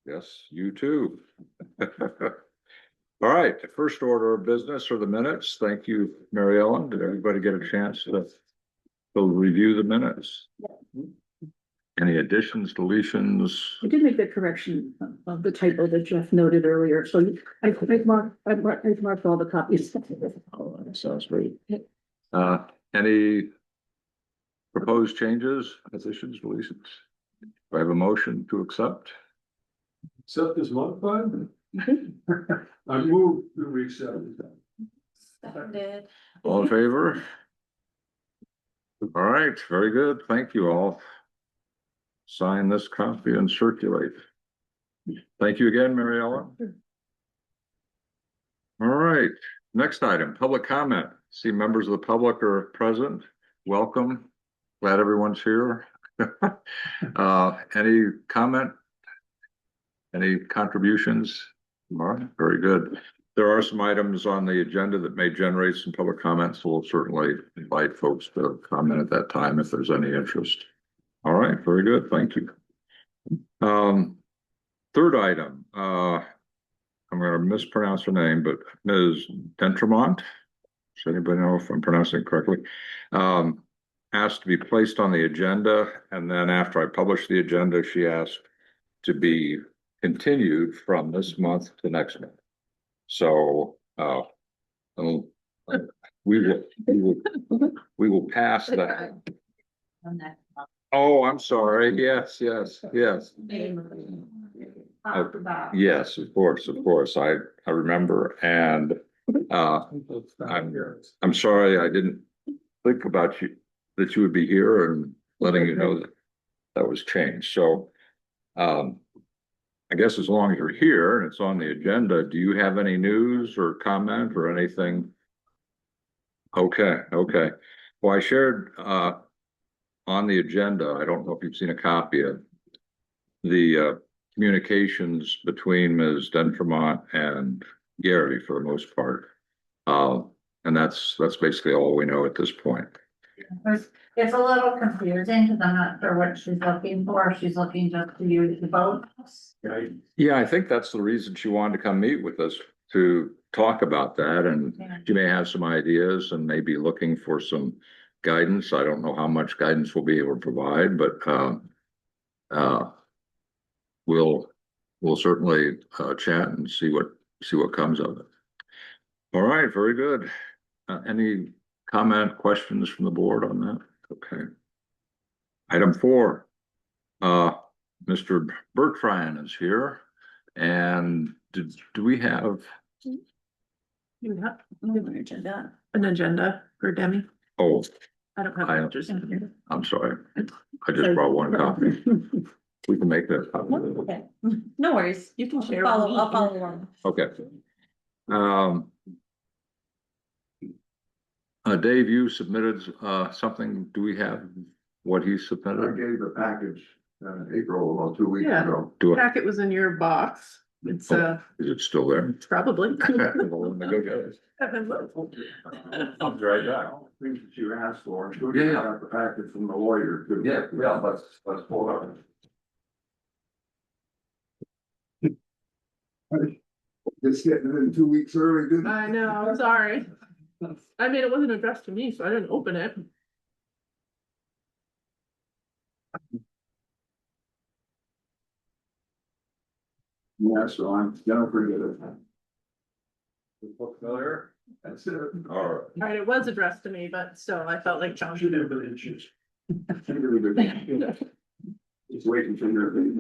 Yes, you too. All right, the first order of business are the minutes. Thank you, Mary Ellen. Did everybody get a chance to review the minutes? Any additions, deletions? I did make the correction of the typo that Jeff noted earlier, so I've marked all the copies. Oh, that sounds great. Any proposed changes, additions, deletions? Do I have a motion to accept? Accept as modified? I move to accept. Seconded. All in favor? All right, very good. Thank you all. Sign this copy and circulate. Thank you again, Mary Ellen. All right, next item, public comment. See members of the public are present. Welcome. Glad everyone's here. Any comment? Any contributions? All right, very good. There are some items on the agenda that may generate some public comments, so we'll certainly invite folks to comment at that time if there's any interest. All right, very good. Thank you. Third item, I'm going to mispronounce her name, but Ms. Dentremont, does anybody know if I'm pronouncing it correctly? Asked to be placed on the agenda, and then after I published the agenda, she asked to be continued from this month to next month. So we will pass that. Oh, I'm sorry. Yes. Yes, of course. I remember, and I'm sorry I didn't think about you, that you would be here and letting you know that that was changed. So I guess as long as you're here and it's on the agenda, do you have any news or comment or anything? Okay. Well, I shared on the agenda, I don't know if you've seen a copy of the communications between Ms. Dentremont and Gary for the most part. And that's basically all we know at this point. It's a little confusing because I'm not sure what she's looking for. She's looking just to use the boat. Yeah, I think that's the reason she wanted to come meet with us, to talk about that, and she may have some ideas and may be looking for some guidance. I don't know how much guidance we'll be able to provide, but we'll certainly chat and see what comes of it. All right, very good. Any comment, questions from the board on that? Okay. Item 4, Mr. Bertrand is here, and do we have? You have an agenda for Demi. Oh, I don't have pictures in here. I'm sorry. I just brought one copy. We can make that copy. Okay, no worries. You can share. I'll follow along. Okay. Dave, you submitted something. Do we have what he I submitted? gave the package April, about 2 weeks Yeah. ago. Do it. Packet was in your box. It's Is it still there? probably. I'll be right back. Things that you asked for. Yeah. Got the package from the lawyer too. Yeah, let's pull it up. Just getting it in 2 weeks early, didn't I know, I'm sorry. I mean, it wasn't addressed to me, so I didn't open it. Yeah, so I'm gonna forget it. Look familiar? That's it. All right. Alright, it was addressed to me, but still, I felt like challenging. Should have been inches. Just waiting for your thing.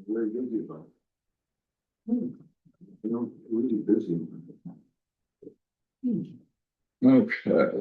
Very busy though. You know, really busy. Okay.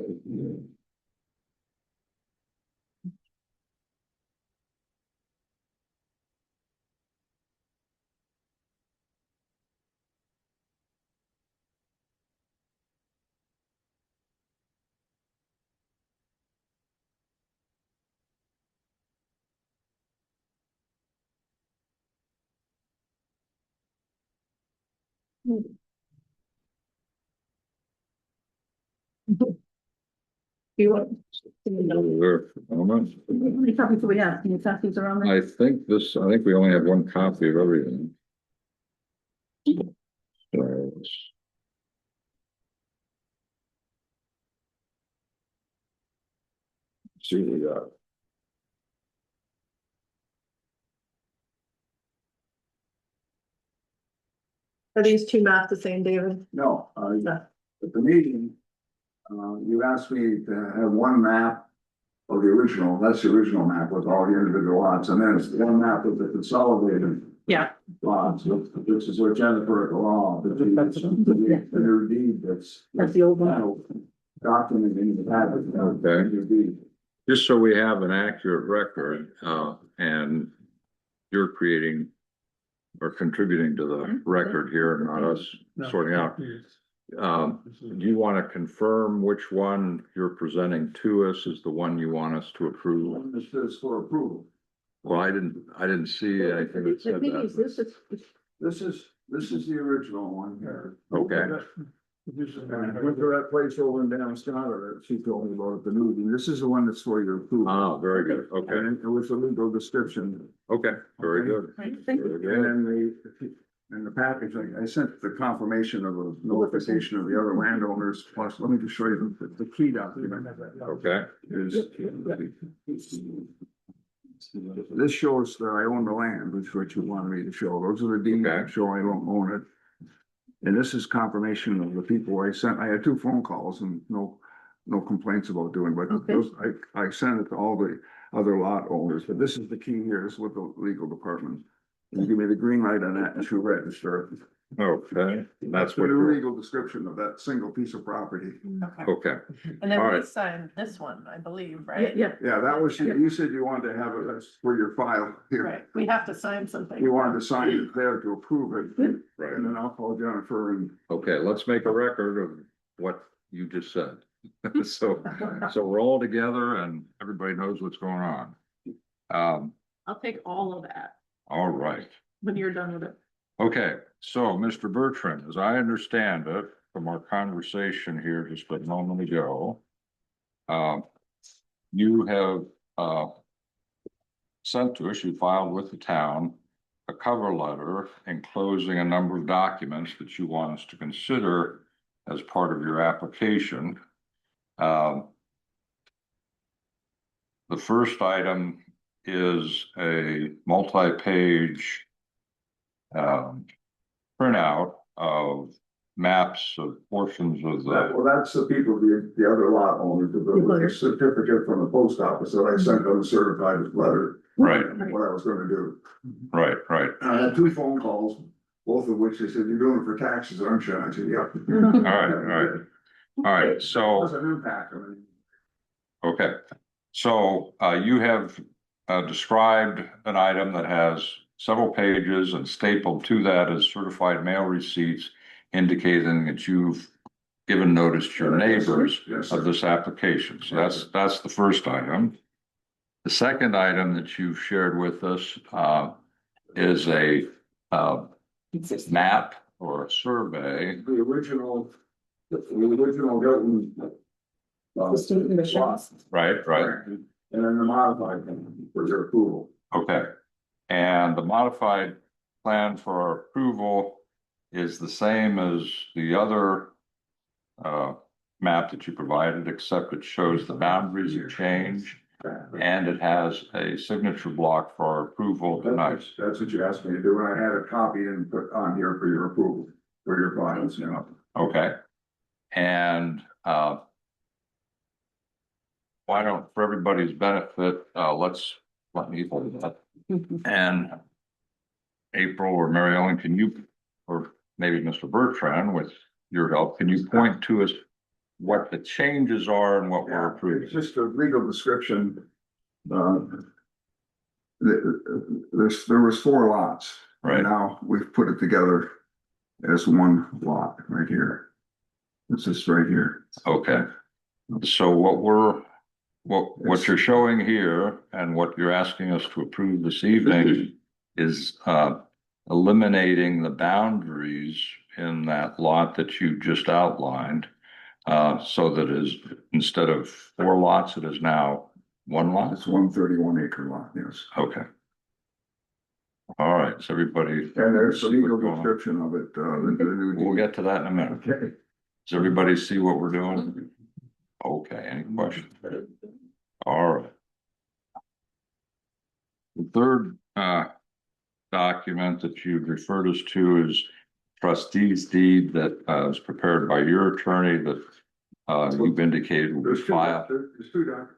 You want? There for a moment. How many copies do we have? Can you pass these around? there? I think we only have one copy of everything. So, let's see what we got. Are these two maps the same, David? No, No. at the meeting, you asked me to have one map of the original, that's the original map with all the individual lots, and then it's one map with the consolidated Yeah. lots, which is what Jennifer at the law, the new deed That's the old one. documented in the packet. Okay. New deed. Just so we have an accurate record, and you're creating or contributing to the record here, not us sorting out. Do you want to confirm which one you're presenting to us is the one you want us to approve? This is for approval. Well, I didn't see anything that The said thing is, that. This is the original one here. Okay. And I went to that place over in Damascotta, she told me about the new deed. This is the one that's for your approval. Ah, very good. Okay, And it was a legal description. okay, very good. Thank Very you. And good. then in the package, I sent the confirmation of a notification of the other landowners, plus, let me just show you the key document. Okay, Is. This shows that I own the land, which is what you wanted me to show. Those are the deeds that Okay. show I don't own it. And this is confirmation of the people I sent. I had 2 phone calls and no complaints about doing, but Okay. those, I sent it to all the other lot owners, but this is the key here, this is what the legal department. You give me the green light on that and she'll register. okay, that's the what new you're, legal description of that single piece of property. Okay. okay, And then All we right. signed this one, I believe, Yeah, right? yeah, Yeah, that was, you said you wanted to have it, that's for your file here. Right, we have to sign something. You wanted to sign it there to approve it, right. and then I'll call Jennifer and. Okay, let's make a record of what you just said. So we're all together and everybody knows what's going on. I'll take all of that All right. when you're done with it. Okay, so Mr. Bertrand, as I understand it from our conversation here just a moment ago, you have sent to us, you filed with the town a cover letter enclosing a number of documents that you want us to consider as part of your application. The first item is a multi-page printout of maps of portions of the, Well, that's the people, the other lot owners, the certificate from the post office that I sent them a certified letter. right, What I was gonna do. right, right. I had 2 phone calls, both of which they said, "You're doing it for taxes, aren't you?" I said, "Yeah." All right, all right. All right, so, Doesn't impact them. okay, so you have described an item that has several pages and stapled to that as certified mail receipts indicating that you've given notice to your neighbors Yes, of sir. this application. So that's the first item. The second item that you've shared with us is a map or a survey. The original Hilton. Lot. Right, right. And then the modified one for your approval. Okay. And the modified plan for our approval is the same as the other map that you provided, except it shows the boundaries have changed and it has a signature block for our approval tonight. That's what you asked me to do, and I had a copy and put on here for your approval, for your files, you know. Okay. And why don't, for everybody's benefit, let me hold that. And April or Mary Ellen, can you, or maybe Mr. Bertrand, with your help, can you point to us what the changes are and what we're Yeah, it's approving? just a legal description. There was 4 lots. Right. And now we've put it together as one lot right here. This is right here. Okay. So what you're showing here and what you're asking us to approve this evening is eliminating the boundaries in that lot that you just outlined. So that is, instead of 4 lots, it is now 1 lot? It's 131 acre lot, yes. Okay. All right, so everybody. And there's a see what's legal going on? description of it, the new. We'll get to that in a minute. Okay. Does everybody see what we're doing? Okay, any questions? All right. The third document that you've referred us to is trustee's deed that was prepared by your attorney that you've indicated will be There's filed. two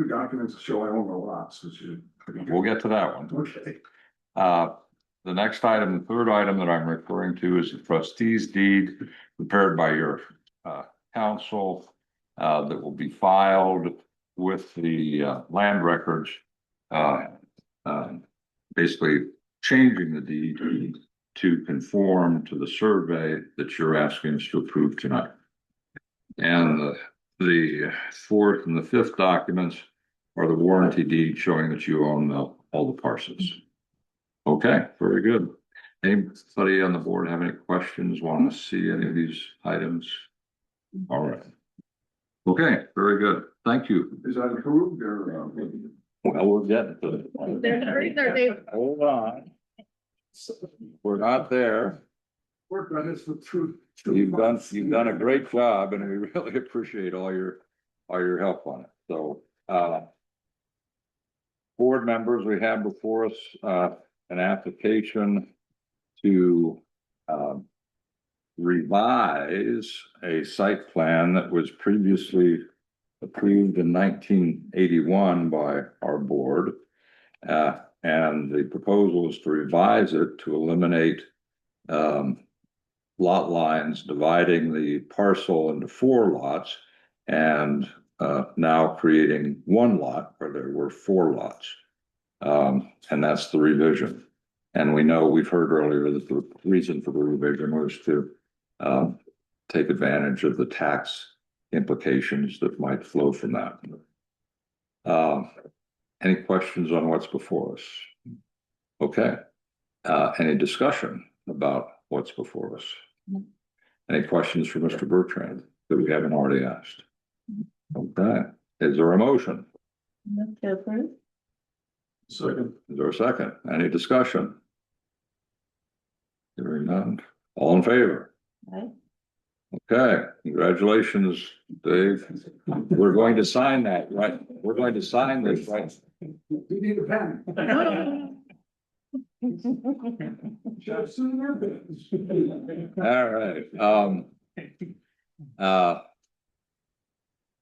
documents that show I own the lots, We'll get to that one. Okay. The next item, the third item that I'm referring to is the trustee's deed prepared by your council that will be filed with the land records. Basically changing the deed to conform to the survey that you're asking us to approve tonight. And the fourth and the fifth documents are the warranty deed showing that you own all the parcels. Okay, very good. Anybody on the board have any questions, want to see any of these items? All right. Okay, very good. Thank you. Is that approved or? Well, we're getting to it. Hold on. We're not there. Work on this for two. You've done a great job and we really appreciate all your help on it. So, board members, we have before us, an application to, revise a site plan that was previously approved in 1981 by our board. And the proposal is to revise it to eliminate, lot lines dividing the parcel into 4 lots and now creating 1 lot where there were 4 lots. And that's the revision. And we know, we've heard earlier that the reason for the revision was to take advantage of the tax implications that might flow from that. Any questions on what's before us? Okay. Any discussion about what's before us? Any questions for Mr. Bertrand that we haven't already asked? Okay, is there a motion? Second. Is there a second? Any discussion? Hearing none. All in favor? Aye. Okay, congratulations, Dave. We're going to sign that, right? We're going to sign this, right? You need a pen. All right,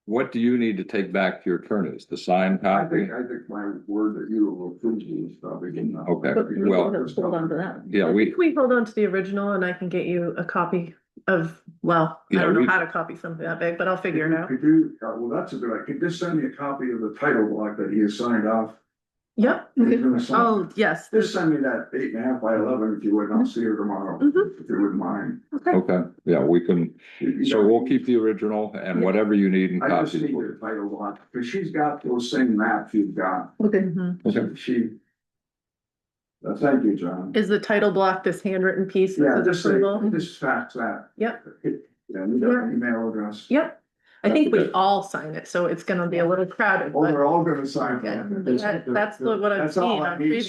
what do you need to take back to your attorneys? The signed I copy? think my word that you will approve these probably. Okay, well, Hold on to that. yeah, We hold on to the original and I can get you a copy of, well, I Yeah, don't know we- how to copy something that big, but I'll figure it out. Could you, well, that's a good, idea. Could you just send me a copy of the title block that he has signed off? Yep. He's gonna sign- Oh, yes. Just send me that 8.5 by 11 if you would, and I'll see her tomorrow, Mhm. if you wouldn't mind. okay, yeah, we can, so we'll keep the original and whatever you need in I just copies. need the title block, because she's got those same maps you've got. Okay. Mhm. Okay. She. Thank you, John. Is the title block this handwritten piece? Yeah, of just say, approval? just fax that. Yep. Yeah, you got an email address. Yep. I think we Okay. all sign it, so it's gonna be a little crowded, Oh, but they're all gonna sign. for yeah, it. that's what I've That's all seen I on need. previous.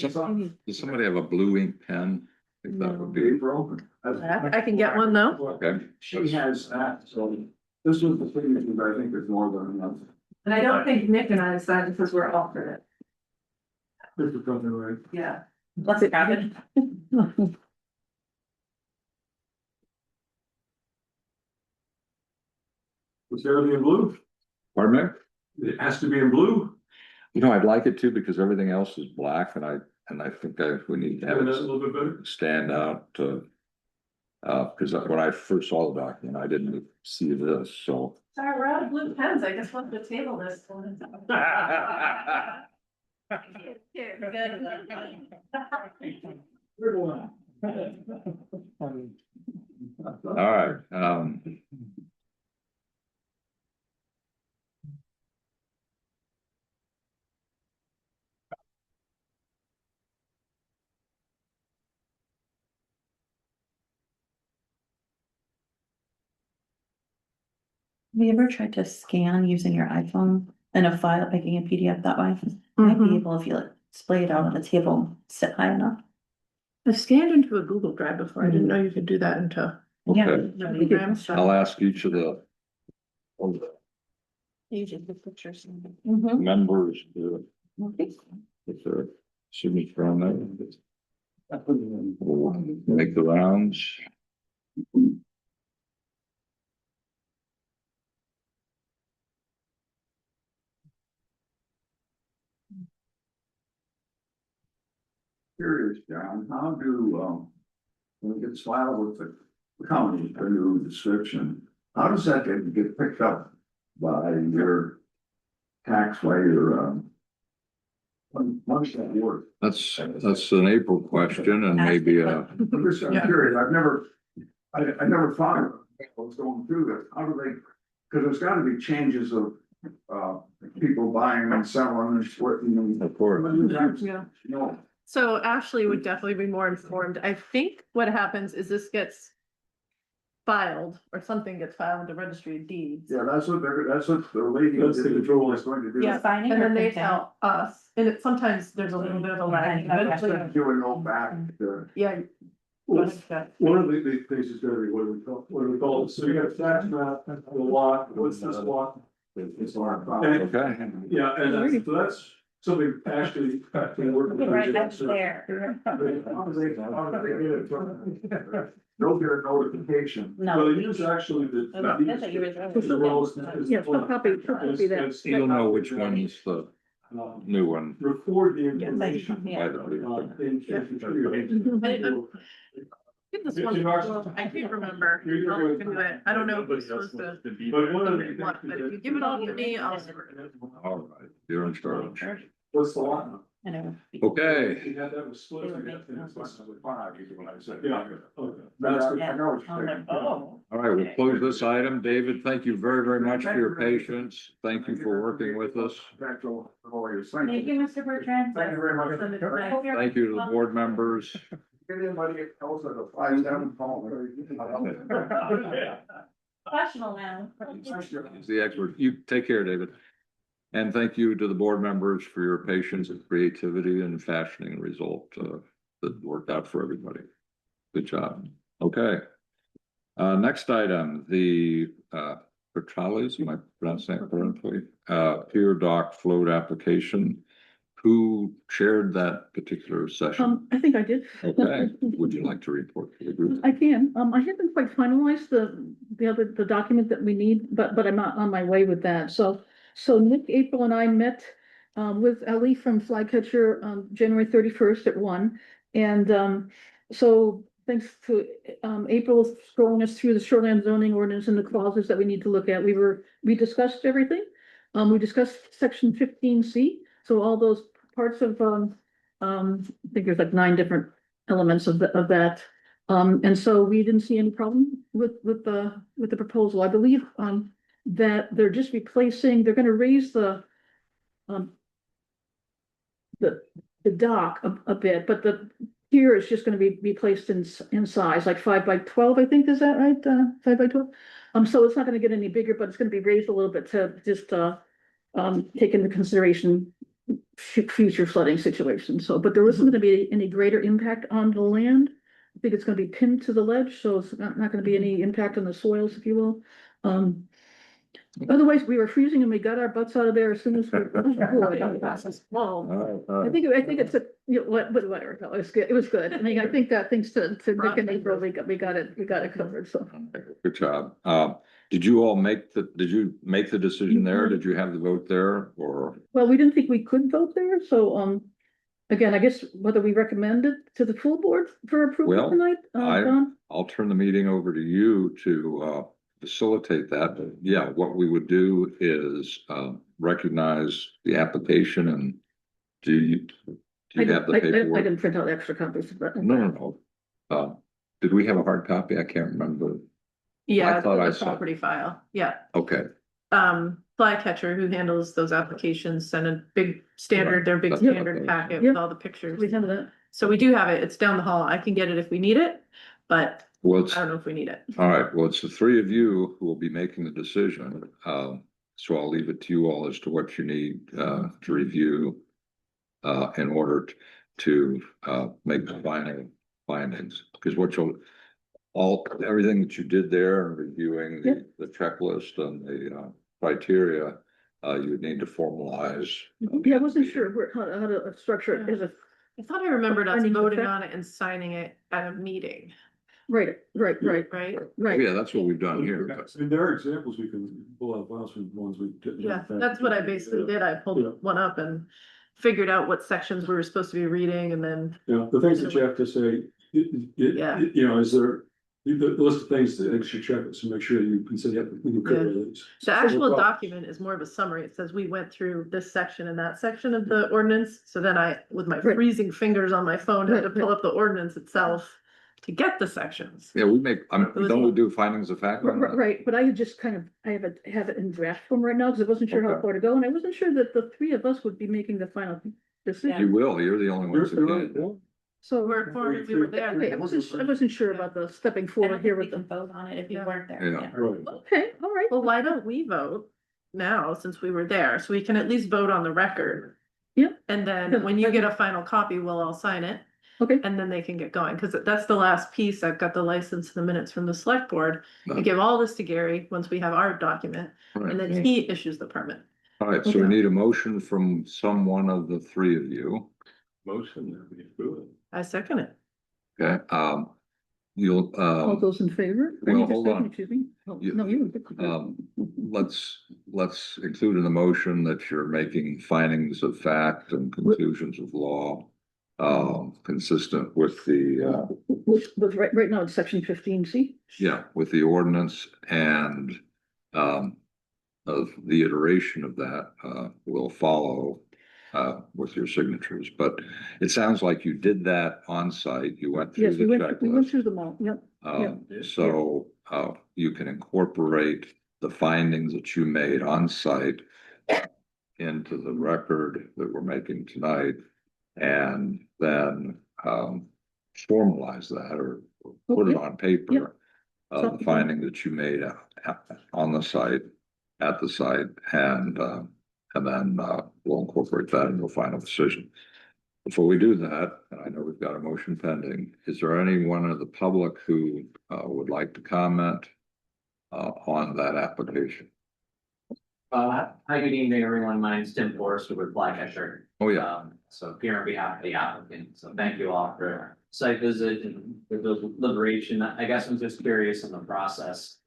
Does somebody have a blue ink pen? I think that would be, April. I can get one though. okay. She has that, so this was the signature, but I think there's more than enough. And I don't think Nick and I signed because we're alternate. This is something like. Yeah. Let's it happen. Was everything in blue? Pardon me? It has to be in blue, You know, I'd like it to because everything else is black and I think we need to have having that a it little bit better. stand out. Because when I first saw the document, I didn't see this, so. Sorry, we're out of blue pens. I just wanted to table this one. All right, you ever tried to scan using your iPhone in a file, making a PDF that way? Might be able, if you like splay it out on the table, sit high enough. I scanned into a Google Drive before. I didn't know you could do that into. Okay, Programs. I'll ask each of the Usually the pictures. members to put their signature on that. We'll make the rounds. Curious, John, how do, when it gets filed with the county, the new description, how does that get picked up by your tax, by your, how does that work? That's an April question and maybe I'm curious, I never thought of what's going through this, how do they, because there's gotta be changes of, people buying and selling and splitting and. of course. Yeah. No, So Ashley would definitely be more informed. I think what happens is this gets filed or something gets filed with the registry of deeds. yeah, that's what the lady That's the control. is going to do. Yeah, Signing and or then they printing? tell us, and it sometimes there's a little bit of a lag. Eventually, Do a note back to. yeah. Well, one of the things is gonna be what do we call it? So you got a tax map, the lot, what's this lot? It's our And- problem. Okay. Yeah, and that's something actually can work. with Right the- up there. How do they get it from? They'll get a notification. No. Well, use actually the. Oh, that's what you were doing. the roles is- Yeah, she'll copy that. is- You'll know which one is the new one. Record the Yeah, information. yeah. By the In computer. Did this one before. I can't remember. I'll look into it. I don't know if it's supposed to. But one of the. What, but if you give it all to me, I'll. All right, you're in charge. What's the lot? I know. Okay, You had that was split. It would you make got the- no sense. Five, is what I said. Yeah, okay. That's, That's I know what you're saying. Oh. all right, we'll close this item. David, thank you very, very much for your patience. Thank you for working with us. Back to lawyers. Thank you, Mr. Bertrand. Thank you very much. Thank you to the board members. Get anybody else at a 5-7 call. Professional now. He's the expert. You take care, David. And thank you to the board members for your patience and creativity in fashioning a result that worked out for everybody. Good job. Okay. Next item, the Bertrales, am I pronouncing that correctly? Pier dock float application. Who chaired that particular session? I think I did. Okay, would you like to report to the group? I can. I haven't quite finalized the document that we need, but I'm not on my way with that. So Nick, April and I met with Ali from Flycatcher on January 31st at 1. And so thanks to April scrolling us through the shoreline zoning ordinance and the clauses that we need to look at. We discussed everything. We discussed section 15C. So all those parts of I think there's like 9 different elements of that. And so we didn't see any problem with the proposal. I believe that they're just replacing, they're gonna raise the dock a bit, but the pier is just gonna be replaced in size, like 5 by 12, I think, is that right? 5 by 12? So it's not gonna get any bigger, but it's gonna be raised a little bit to just take into consideration future flooding situations. So, but there isn't gonna be any greater impact on the land. I think it's gonna be pinned to the ledge, so it's not gonna be any impact on the soils, if you will. Otherwise, we were freezing and we got our butts out of there as soon as we. Well, I think it's a, whatever, it was good, it was good. I mean, I think that thanks to Nick and April, we got it covered, so. Good job. Did you make the decision there? Did you have the vote there or? Well, we didn't think we could vote there, so, again, I guess whether we recommend it to the full board for approval Well, tonight, Don? I'll turn the meeting over to you to facilitate that. But yeah, what we would do is recognize the application and do you have the I paperwork? didn't print out extra copies, but. No. Did we have a hard copy? I can't remember. Yeah, I thought I the saw- property file. Yeah. Okay, Flycatcher, who handles those applications, send a big standard, their big That's standard okay. packet Yeah. with all the pictures. We have that. So we do have it. It's down the hall. I can get it if we need it, but Well, it's, I don't know if we need it. all right, well, it's the three of you who will be making the decision. So I'll leave it to you all as to what you need, to review. In order to, make the final findings, because what you'll, everything that you did there, reviewing the checklist and the, criteria, you would need to formalize. Yeah, I wasn't sure how to structure it as a, I thought I remembered us Findings of voting fact. on it and signing it at a meeting, right. right? Yeah, that's what we've done here, but And there are examples we can pull out files from ones we did. Yeah, that's what I basically did. I Yeah. pulled one up and figured out what sections we were supposed to be reading and then, Yeah, the things that you have to say, Yeah. you know, is there, the list of things that you should check, so make sure you can say, yeah, you could. the actual document is more of a summary. It says we went through this section and that section of the ordinance. So then I, with my Right. freezing fingers on my phone, had to Right, pull up the ordinance itself to get the sections. yeah, we make, It was don't we long. do findings of fact? on that? Right, but I had just kind of, I have it in draft form right now, because I wasn't sure how Okay. far to go, and I wasn't sure that the three of us would be making the final decision. You will, you're the only ones who You're- can. So, We're informed we were there. okay, I wasn't sure about the stepping I don't forward think here we with can them. vote on it if you Yeah. weren't there. Yeah. Right. Okay, all right. Well, why don't we vote now since we were there? So we can at least vote on the record. Yeah. And then when you get a final copy, we'll all sign it. Okay, And then they can get going, because that's the last piece. I've got the license, the minutes from the select board. I Right. give all this to Gary once we have our document, and Right. then he issues the permit. All right, so we need a motion from someone of the three of you. I second it. Okay, you'll, all those in favor? I well, need to hold second, on. excuse me. Oh, You- no, you. let's include in the motion that you're making findings of fact and conclusions of law. Consistent with the, With right now, it's section 15C. with the ordinance and, of the iteration of that, will follow, with your signatures, but it sounds like you did that on site, you went through Yes, the we went checklist. through them all, yep. So, you can incorporate the findings that you made on site into the record that we're making tonight, and then, formalize that or put it Okay. on paper. Yep. The Something. finding that you made on the site, at the site, and then, we'll incorporate that into a final decision. Before we do that, and I know we've got a motion pending, is there anyone of the public who, would like to comment, on that application? Hi, good evening, everyone. My name's Tim Forrester with Flycatcher. Oh, yeah, So here on behalf of the applicant, so thank you all for site visit and for the deliberation. I guess I'm just curious in the process.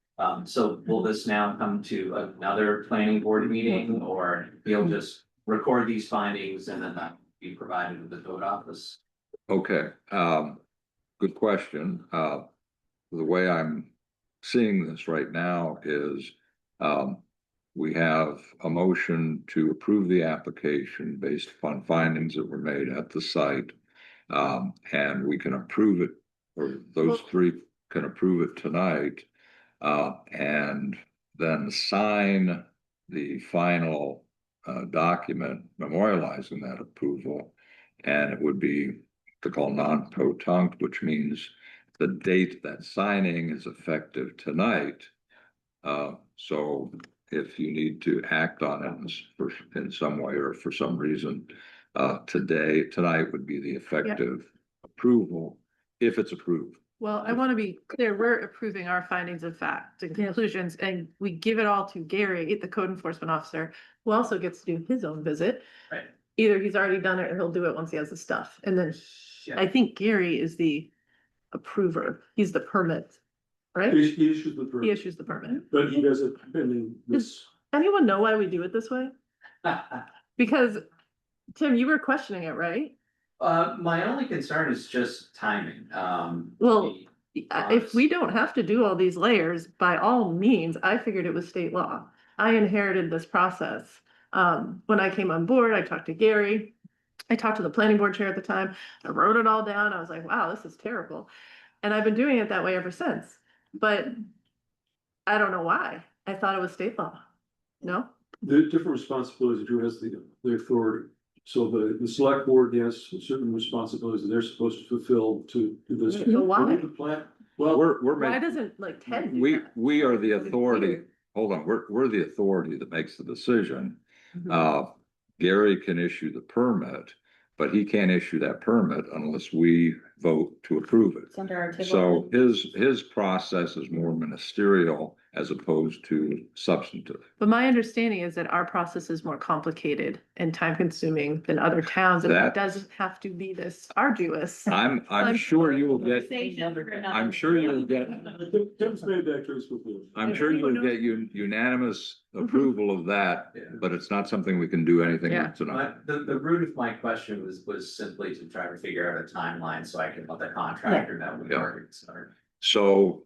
So will this now come to another planning board meeting, or you'll just record these findings and then that be provided to the code office? okay, good question. The way I'm seeing this right now is, we have a motion to approve the application based upon findings that were made at the site. And we can approve it, or those three can approve it tonight. And then sign the final, document memorializing that approval. And it would be to call non-protunct, which means the date that signing is effective tonight. So if you need to act on it in some way or for some reason, tonight would be the effective approval, if it's approved. Well, I want to be clear, we're approving our findings of fact and Yes. conclusions, and we give it all to Gary, the code enforcement officer, who also gets to do his own visit. Right. Either he's already done it or he'll do it once he has the stuff. And then I think Gary is the approver. He's the permit, right? He issues the He permit, issues the permit. but he does it pending this. Anyone know why we do it this way? Because Tim, you were questioning it, right? My only concern is just timing. Well, if we don't have to do all these layers, by all means, I figured it was state law. I inherited this process. When I came on board, I talked to Gary. I talked to the planning board chair at the time. I wrote it all down. I was like, wow, this is terrible. And I've been doing it that way ever since. But I don't know why. I thought it was state law. No? The different responsibilities, who has the authority. So the select board has certain responsibilities that they're supposed to fulfill to do this. So why? The plant, Well, we're Why making, doesn't like Ted do we, that? we are the That would be authority, weird. hold on, we're the authority that makes the decision. Mhm. Gary can issue the permit, but he can't issue that permit unless we vote to approve it. It's under our table. So his process is more ministerial as opposed to substantive. But my understanding is that our process is more complicated and time consuming than other towns, and it That- doesn't have to be this arduous. I'm sure you will get, I'm I'm sure you'll get, Tim's made that case before. I'm sure you'll get unanimous approval of that, but it's not something we can do anything Yeah. with tonight. The root of my question was simply to try to figure out a timeline so I can let the contractor know when Yeah. we're gonna start. So,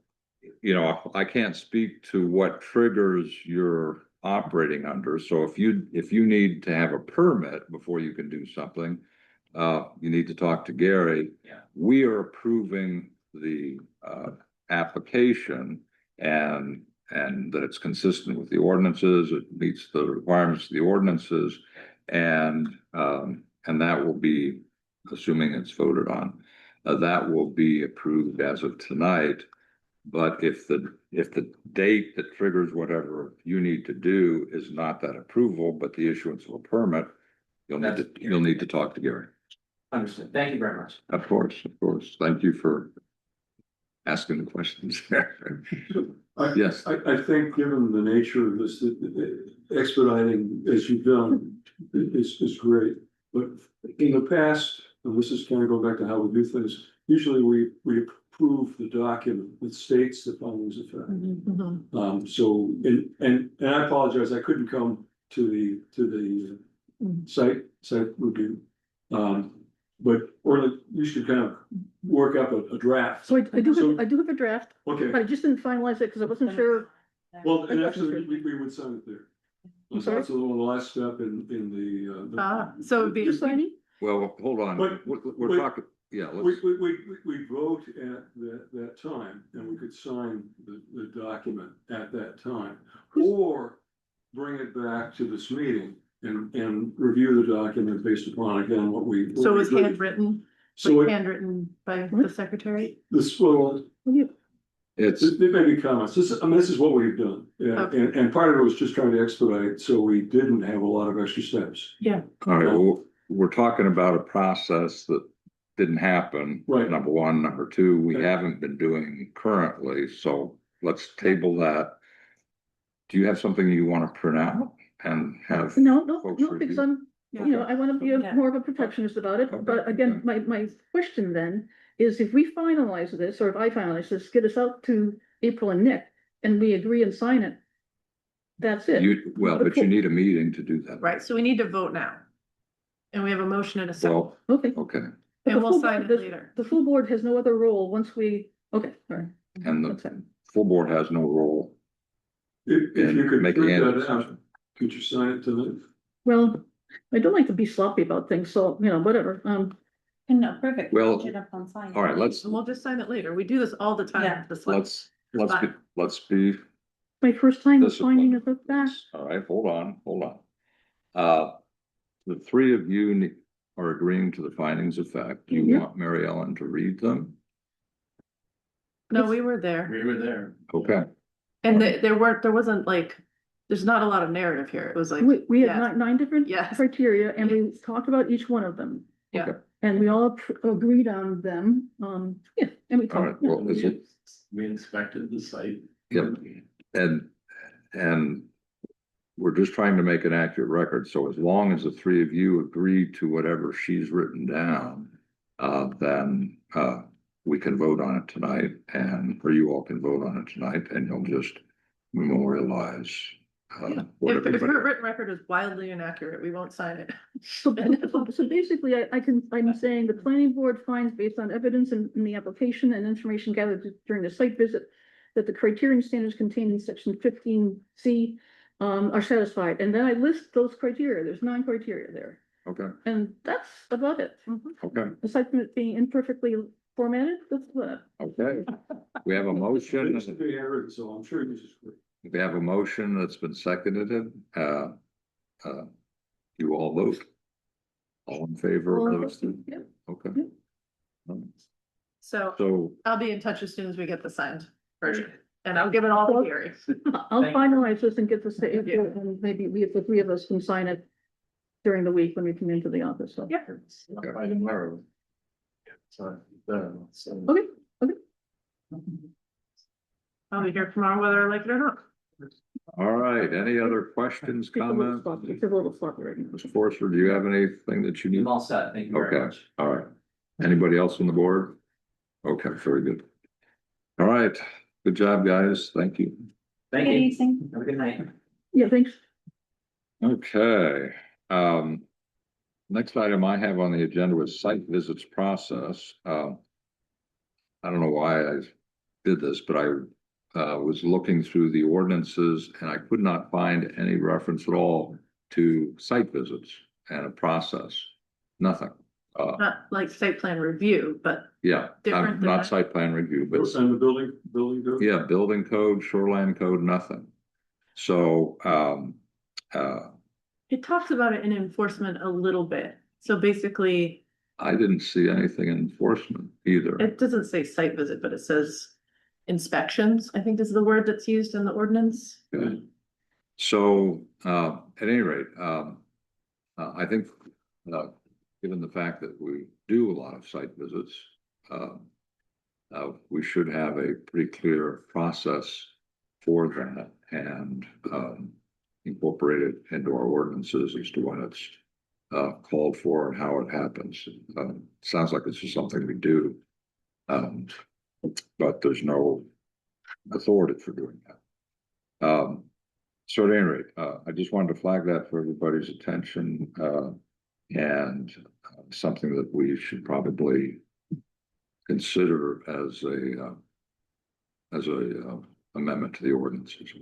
you know, I can't speak to what triggers you're operating under. So if you need to have a permit before you can do something, you need to talk to Gary. Yeah. We are approving the, application and that it's consistent with the ordinances, it meets the requirements of the ordinances. And that will be, assuming it's voted on, that will be approved as of tonight. But if the date that triggers whatever you need to do is not that approval, but the issuance of a permit, you'll need to talk to Gary. Understood. Thank you very much. Of course, of course. Thank you for asking the questions. Yes. I think given the nature of this, expediting as you've done is great. But in the past, and this is kind of going back to how we do things, usually we approve the document that states the findings of fact. Mhm. So, and I apologize, I couldn't come to the site review. But, or you should kind of work up a draft. So I do have a draft, Okay, but I just didn't finalize it because I wasn't sure. well, and actually, we would sign it there. I'm sorry? That's the last step in the. So it'd be. You signing? Well, hold on. But- We're but- talking, yeah, We let's, vote at that time, and we could sign the document at that time. Or bring it back to this meeting and review the document based upon, again, what we. So it was handwritten, So like it, handwritten by the secretary? this, well, it's, there may be comments, this is what we've done. Yeah, Okay. and part of it was just trying to expedite, so we didn't have a lot of extra steps. Yeah. all right, well, we're talking about a process that didn't happen. Right. Number one, number two, we Okay. haven't been doing currently, so let's table that. Do you have something you want to print out and have? No, Folks no, because review. I'm, you know, I want to be Yeah. more of a protectionist about it. But Okay. again, my question then is if we finalize this, or if I finalize this, get us out to April and Nick, and we agree and sign it. That's it. But you need a meeting to do that. Right, so we need to vote now. And we have a motion and a second, Well, Okay. okay, But the and we'll full sign board it does- later. The full board has no other role once we, okay, all right. and the That's fine. full board has no role If in you could making print any that out, decision. could you sign it tonight? Well, I don't like to be sloppy about things, so, you know, whatever. No, perfect. Well, Put it up on sign. All right, let's, And we'll just sign it later. We do this all the time. Yeah. This one. let's be, My first time was Discipline. finding it like that. all right, hold on. The three of you are agreeing to the findings of fact. Do you Mhm. want Mary Ellen to read them? No, we were there. We were there. Okay, And there wasn't like, there's not a lot of narrative here. It was like, We had yeah. nine different Yes. criteria and we talked about each one of them. Yeah. Okay. And we all agreed on them, yeah, and we all right, talked. well, is it, We inspected the site. yep, and we're just trying to make an accurate record, so as long as the three of you agree to whatever she's written down, then, we can vote on it tonight, or you all can vote on it tonight, and you'll just memorialize. What If everybody- her written record is wildly inaccurate, we won't sign it. So basically, I'm saying the planning board finds based on evidence in the application and information gathered during the site visit that the criterion standards contained in section 15C are satisfied. And then I list those criteria. There's 9 criteria there. Okay, And that's about it. okay, Aside from it being imperfectly formatted, that's about it. okay. We have a It motion, used to be handwritten, so I'm sure this is great. we have a motion that's been seconded, you all vote. All in favor of those two? Yeah. Okay. Yeah. So I'll be in touch as soon as we get the signed version, and I'll give it all to Gary. I'll Thank you. finalize this and get this, and maybe the three of us can sign it during the week when we come into the office, so. Yep. By tomorrow. Okay, okay. I'll be here tomorrow whether I like it or not. All right, any other questions, It's a little comments? sloppy, it's a little sloppy right now. Mr. Forster, do you have anything that you need? I'm all set. Thank you very Okay, much. all right. Anybody else on the board? Okay, very good. All right, good job, guys. Thank you. Thank Good you. evening. Have a good night. Yeah, thanks. Okay, next item I have on the agenda was site visits process. I don't know why I did this, but I was looking through the ordinances and I could not find any reference at all to site visits and a process. Nothing. Not like site plan review, but Yeah, Different than not that? site plan review, but And the building code? yeah, building code, shoreline code, nothing. So, it talks about it in enforcement a little bit. So basically, I didn't see anything in enforcement either. it doesn't say site visit, but it says inspections, I think is the word that's used in the ordinance. Okay. So, at any rate, I think, given the fact that we do a lot of site visits, we should have a pretty clear process for that and, incorporate it into our ordinances as to when it's, called for and how it happens. Sounds like it's just something we do. But there's no authority for doing that. So at any rate, I just wanted to flag that for everybody's attention, and something that we should probably consider as a amendment to the ordinances.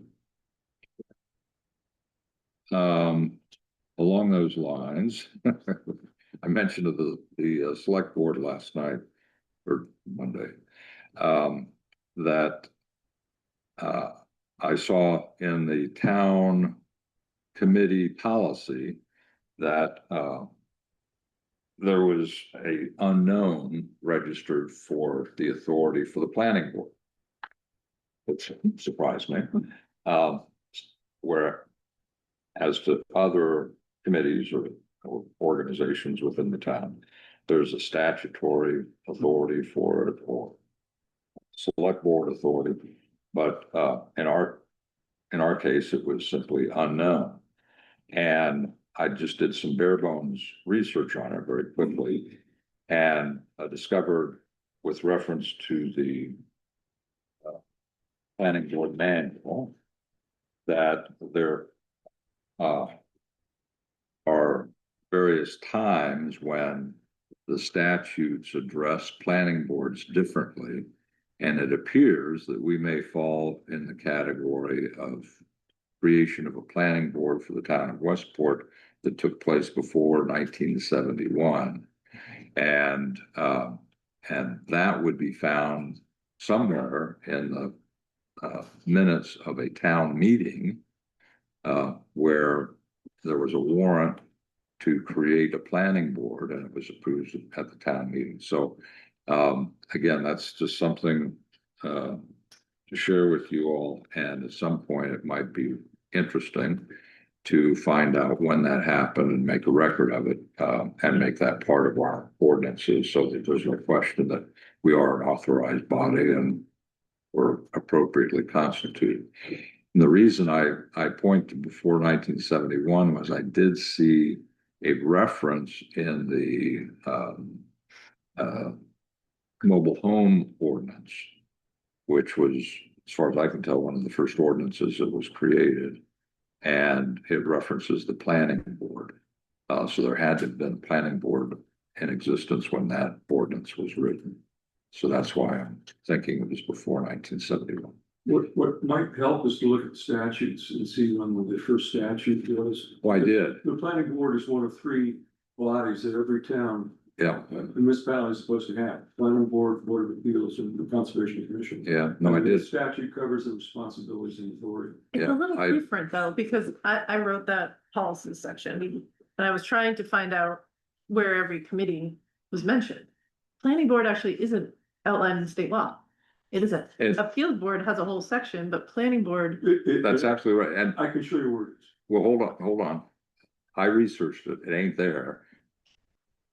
Along those lines, I mentioned to the select board last night or Monday, that I saw in the town committee policy that there was a unknown registered for the authority for the planning board. Which surprised me. Where as to other committees or organizations within the town, there's a statutory authority for it or select board authority. But in our case, it was simply unknown. And I just did some bare bones research on it very quickly and discovered, with reference to the planning board manual, that there are various times when the statutes address planning boards differently. And it appears that we may fall in the category of creation of a planning board for the town of Westport that took place before 1971. And that would be found somewhere in the minutes of a town meeting where there was a warrant to create a planning board and it was approved at the town meeting. So again, that's just something to share with you all. And at some point it might be interesting to find out when that happened and make a record of it, and make that part of our ordinances so that there's no question that we are an authorized body and we're appropriately constituted. And the reason I point to before 1971 was I did see a reference in the mobile home ordinance, which was, as far as I can tell, one of the first ordinances that was created. And it references the planning board. So there had to have been a planning board in existence when that ordinance was written. So that's why I'm thinking it was before 1971. What might help is to look at statutes and see when the first statute was. Oh, I did. The planning board is one of three bodies that every town, Yeah. the municipality is supposed to have: planning board, board of appeals, and the conservation commission. Yeah, no, I And the did. statute covers the responsibilities and authority. It's Yeah, a little I- different though, because I wrote that policy section and I was trying to find out where every committee was mentioned. Planning board actually isn't outlined in state law. It isn't. It- Appeals board has a whole section, but planning board, That's absolutely right. And I can show you where it is. well, hold on. I researched it. It ain't there.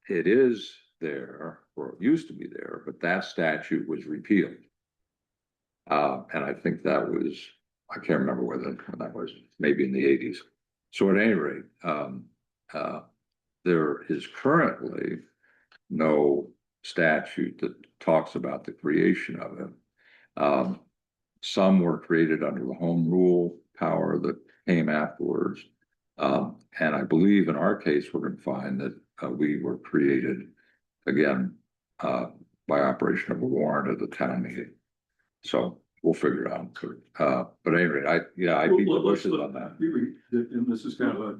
It is there, or it used to be there, but that statute was repealed. And I think that was, I can't remember when that was, maybe in the eighties. So at any rate, there is currently no statute that talks about the creation of it. Some were created under the home rule power that came afterwards. And I believe in our case, we're gonna find that we were created again by operation of a warrant at the town meeting. So we'll figure it out. But at any rate, I beat the bushes on that. And this is kind of a,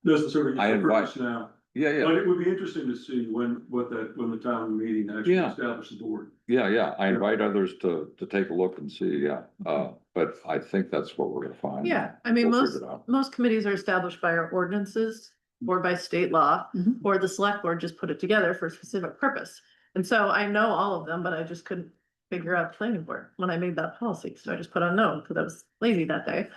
doesn't serve I any invite- purpose now. Yeah, But it would be interesting to see when the town meeting actually Yeah. establishes the board. yeah. I invite others to take a look and see, but I think that's what we're gonna find. yeah, I mean, We'll figure it out. most committees are established by our ordinances or by state law, Mhm. or the select board just put it together for a specific purpose. And so I know all of them, but I just couldn't figure out planning board when I made that policy, so I just put on no, because I was lazy that day.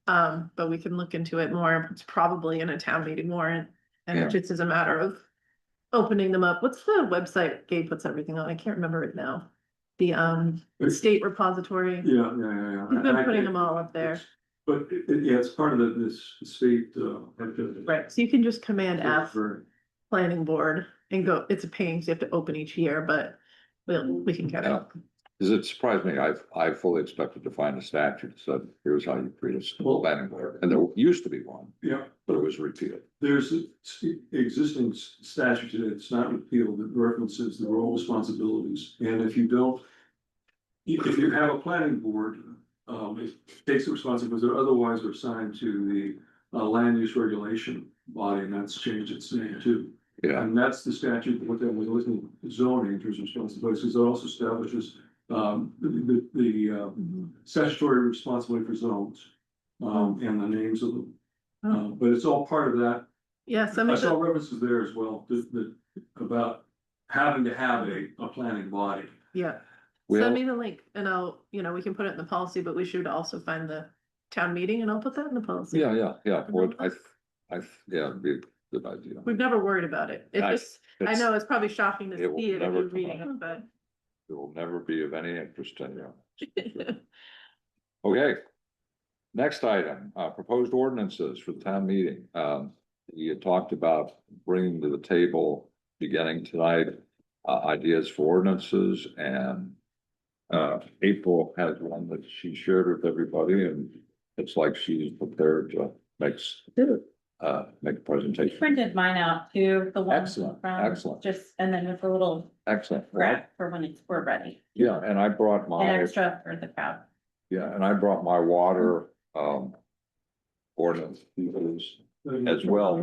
But we can look into it more, it's probably in a town meeting warrant, and Yeah. it just is a matter of opening them up. What's the website Gabe puts everything on? I can't remember it now. The state repository, Yeah. he's been putting them all up there, But yeah, it's part of this state. right, so you can just command F For- planning board and go, it's a pain, so you have to open each year, but we can get it. Does it surprise me? I fully expected to find a statute that said, here's how you create a planning board. And there used to be one, Yeah, but it was repealed. there's existing statute that's not repealed that references the role responsibilities, and if you don't. If you have a planning board, it takes the responsibilities that otherwise are assigned to the land use regulation body, and that's changed its name too. Yeah, And that's the statute, what that was listing zoning in terms of responsibilities, because it also establishes the statutory responsibility for zones. And the names of them, but it's all part of that. Yeah, some I of saw the, references there as well, that about having to have a planning body. yeah, Well- send me the link and I'll, we can put it in the policy, but we should also find the town meeting and I'll put that in the policy. yeah. Well, it'd be a good idea. We've never worried about it. It's just, I It's- know it's probably shocking to It will see it if never you're come reading up. it, but. It will never be of any interest to you. Okay. Next item, proposed ordinances for the town meeting. We had talked about bringing to the table, beginning tonight, ideas for ordinances, and April has one that she shared with everybody, and it's like she's prepared to make a presentation. Printed mine out too, the one Excellent, from, excellent. just, and then with a little Excellent. graph for when we're ready. Yeah, and I brought An my, extra for the crowd. yeah, and I brought my water, ordinance as well.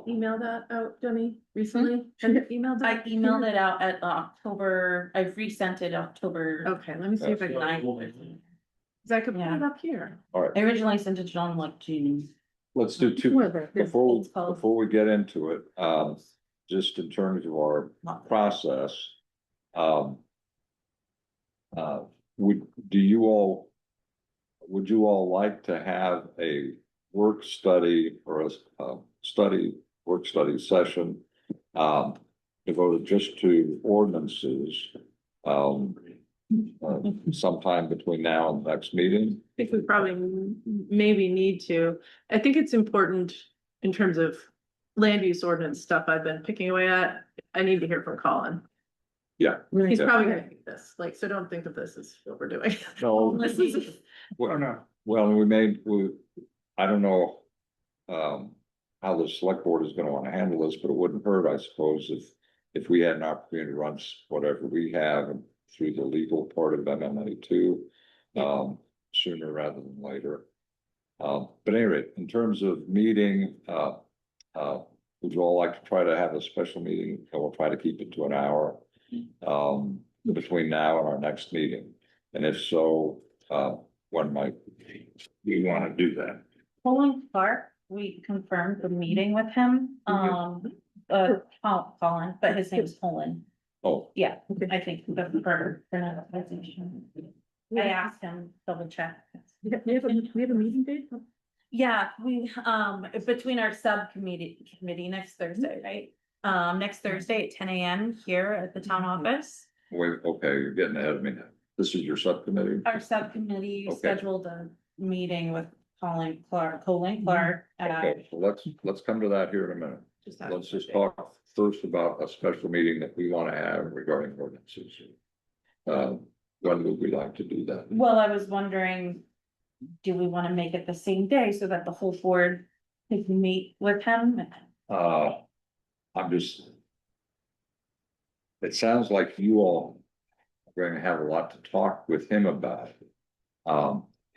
Email that out, Jenny, recently? Have you emailed I that? emailed it out at October, I've resent it October Okay, let me see if I can, 9th. cause I could put it up here. All right, I originally sent it to John like June. let's do two, Whether it's- before we get into it, just in terms of our process. Would you all like to have a work study or a work study session? Devoted just to ordinances, sometime between now and the next meeting? I think we probably maybe need to. I think it's important in terms of land use ordinance stuff I've been picking away at. I need to hear from Colin. Yeah. He's Yeah. probably gonna do this, like, so don't think of this as what we're doing. No, This is- well, I don't know. How the select board is gonna wanna handle this, but it wouldn't hurt, I suppose, if we had an opportunity to run whatever we have through the legal part of MMA too. Sooner rather than later. But anyway, in terms of meeting, would you all like to try to have a special meeting? And we'll try to keep it to an hour. Between now and our next meeting, and if so, when might we wanna do that? Colin Clark, we confirmed the meeting with him, Colin, but his name's Colin. Oh, Yeah, I think the for another position. I asked him, double check. We have a meeting date? Yeah, between our committee next Thursday, right? Next Thursday at 10 a.m. here at the town office. wait, okay, you're getting ahead of me now. This is your subcommittee? Our subcommittee Okay. scheduled a meeting with Colin Clark, Okay, so let's come to that here in a minute. Let's just talk first about a special meeting that we want to have regarding ordinances. When would we like to do that? Well, I was wondering, do we want to make it the same day so that the whole board can meet with him? I'm just. It sounds like you all are going to have a lot to talk with him about.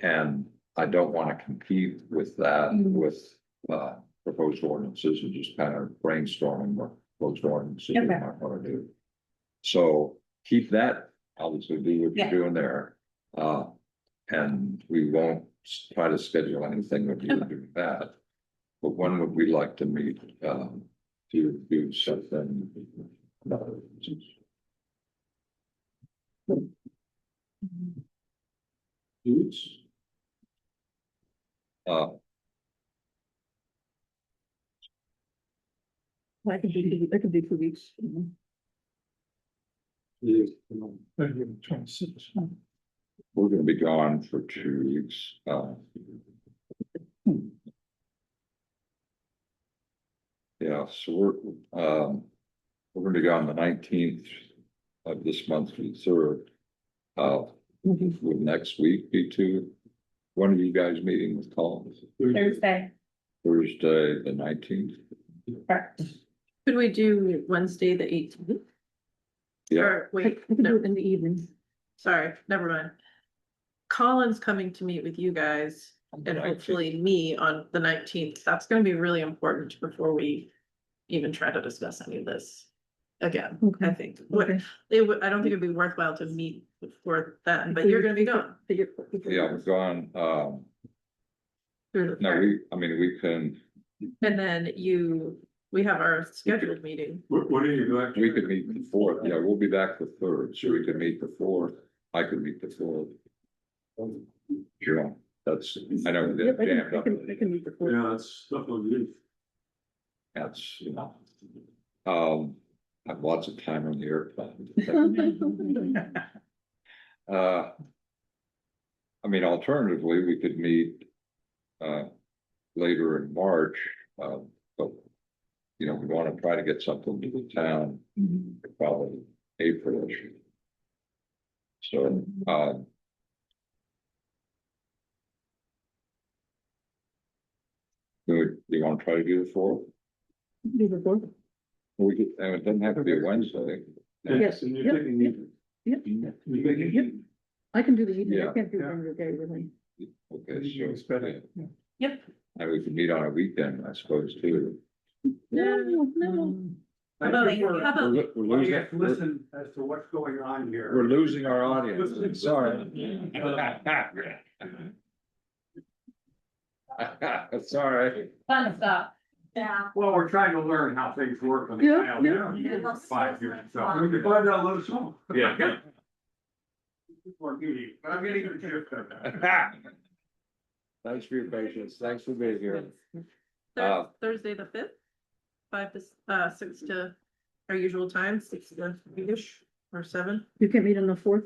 And I don't want to compete with that with, proposed ordinances and just kind of brainstorming what proposed ordinances we Okay. might want to do. So keep that, obviously do what you're Yeah. doing there. And we won't try to schedule anything with you to do that. But when would we like to meet, to do something? Oops. Uh, I could do 2 weeks. Yeah. we're gonna be gone for 2 weeks, yeah, so we're gonna be gone the 19th of this month to the 3rd. Would next week be when are you guys meeting with Collins? Thursday, Thursday, the 19th? correct? Could we do Wednesday, the 18th? Yeah, Or I wait, could do no, it in the evening. sorry, never mind. Colin's coming to meet with you guys and hopefully me on the 19th. That's gonna be really important before we even try to discuss any of this again, I Okay. think. Okay. I don't think it'd be worthwhile to meet before then, but you're gonna be gone. yeah, we're gone, through the no, third. we can, And then we have our scheduled meeting. When are you back? we could meet the 4th, yeah, we'll be back the 3rd, so we could meet the 4th, I could meet the 4th. Sure, that's, I know we Yep, get jammed I up. can meet before. Yeah, that's stuff on you. That's, I have lots of time on the airplane. I mean, alternatively, we could meet, later in March, but, we want to try to get something to the town, probably April-ish. So, do you want to try to do the 4th? Do the 4th? We could, and it doesn't have to be a Wednesday. Yes, And yep, you're thinking yep, you. yep. You're thinking. I can do the evening, I Yeah. can't do it during the day, really. Okay, so. Yep. And we could meet on a weekend, I suppose, too. No, no. How about, how about, We're losing, listen as to what's going on here. we're losing our audience, sorry. Sorry. fun stuff? Yeah. Well, we're trying to learn how things work on the Yeah, island. yeah. now. 5 years, so we can find out a little something. Yeah. Before meeting, but I'm getting the gist of it. Thanks for your patience, thanks for being here. Uh, Thursday, the 5th, 5 to 6 to our usual time, 6 to 8-ish or 7. You can't meet on the 4th?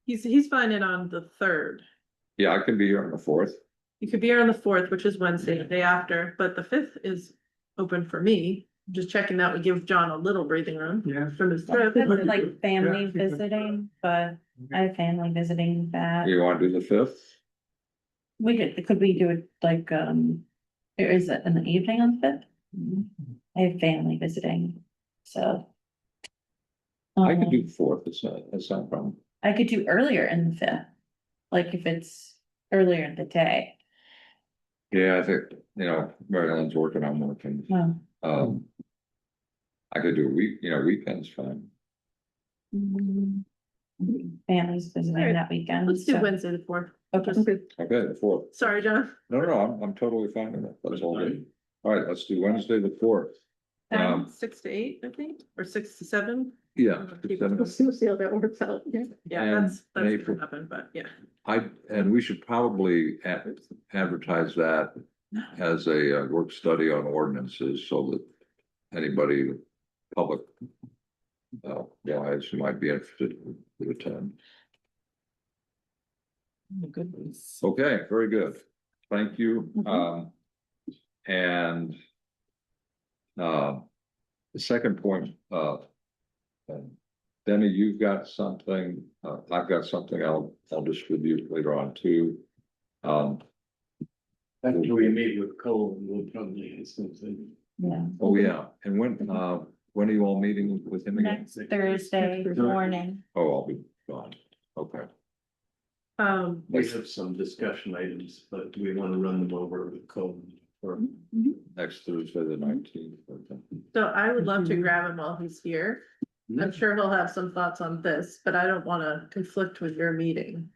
He's fine in on the 3rd. Yeah, I can be here on the 4th. You could be here on the 4th, which is Wednesday, the day after, but the 5th is open for me. Just checking that would give John a little breathing room Yeah. from his trip. It's like family visiting, but I have family visiting that. You wanna do the 5th? Could we do it like, or is it in the evening on the 5th? I have family visiting, so. I could do Um, the 4th, that's not a problem. I could do earlier in the 5th, like if it's earlier in the day. Yeah, I think, Mary Ellen's working, I'm working, Oh. I could do weekends fine. Families visiting Alright, that weekend. Let's do so- Wednesday, the 4th. Okay. Okay, Okay, the 4th. Sorry, John. No, I'm totally fine with it. That's all good. All right, let's do Wednesday, the 4th. 6 to 8, I think, or 6 to 7. Yeah. We'll see how that works out, yeah. Yeah, And that's April. gonna happen, but yeah. And we should probably advertise that as a work study on ordinances so that anybody, public, wise, who might be interested would attend. Goodness. Okay, very good. Thank you. Mhm. And the second point, Denny, you've got something, I've got something I'll distribute later on too. After we meet with Cole, we'll probably have something. Yeah. Oh, yeah. And when are you all meeting with him again? Next Thursday morning. Oh, I'll be gone. Okay. We have some discussion items, but we want to run them over with Cole. Or Next Thursday, the 19th. So I would love to grab him while he's here. I'm sure he'll have some thoughts on this, but I don't wanna conflict with your meeting.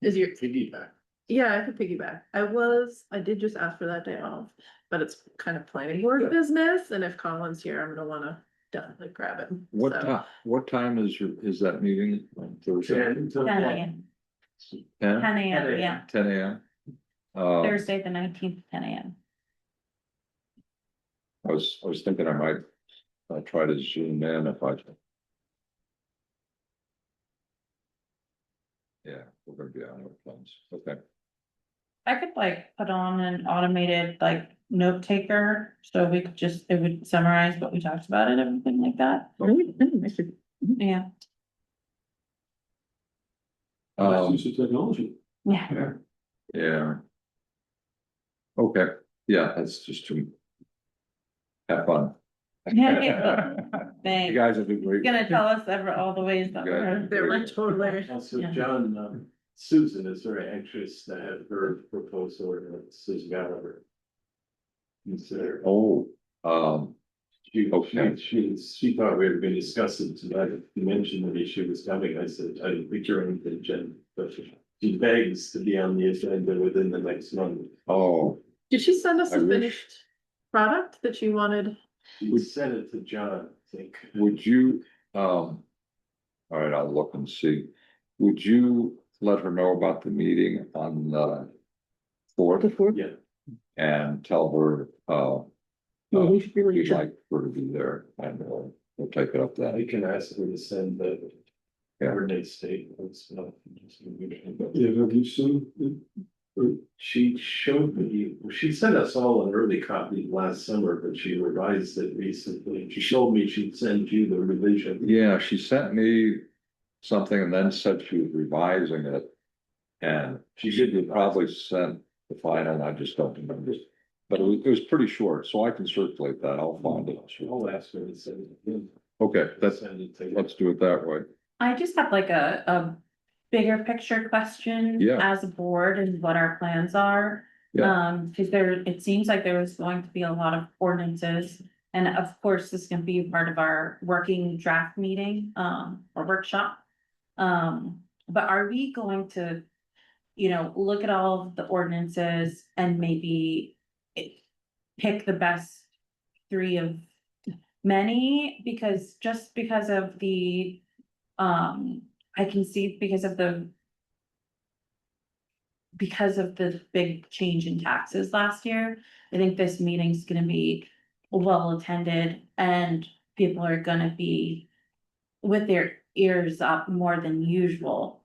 Is your, piggyback. yeah, I could piggyback. I did just ask for that day off, but it's kind of planning board business, and if Colin's here, I'm gonna wanna definitely grab him. So, What time is that meeting on Thursday? 10 a.m. 10? 10 a.m. Yeah, 10 a.m. Thursday, the 19th, 10 a.m. I was thinking I might try to zoom in if I can. Yeah, we're gonna be on our plans. Okay. I could like put on an automated like note taker, so we could just, it would summarize what we talked about and everything like that. Yeah, Use of technology. yeah. Yeah. Okay, yeah, that's just to have fun. You Thanks. guys will do great. Gonna tell us all the ways that You guys we're. are they're great. much totally. Also, Yeah. John, Susan is very anxious to have her proposed ordinance, Susan Gallagher. Consider. Oh, She thought we had been discussing tonight, you mentioned that issue was coming, I said, I didn't picture anything, Jen, but she begs to be on the agenda within the next month. oh, Did she send us I a wish. finished product that she wanted? She sent it to John, I think. would you, all right, I'll look and see. Would you let her know about the meeting on the fourth Yeah, and tell her, Well, we should really. we'd like her to be there and we'll take it up I then. can ask her to send the Yeah. ordinance statements. Yeah, have you seen it? She showed me, she sent us all an early copy last summer, but she revised it recently. She told me she'd send you the revision. Yeah, she sent me something and then said she was revising it. And she should probably send the final, and I just don't remember. But it was pretty short, so I can circulate that. I'll find it. I'll ask her to send it in. Okay, Send it to you. let's do it that way. I just have like a bigger picture question. Yeah. As a board and what our plans are. Yeah. Cause it seems like there's going to be a lot of ordinances. And of course, this can be part of our working draft meeting, or workshop. But are we going to, look at all of the ordinances and maybe pick the best 3 of many? Because because of the, I can see because of the big change in taxes last year, I think this meeting's gonna be well attended and people are gonna be with their ears up more than usual.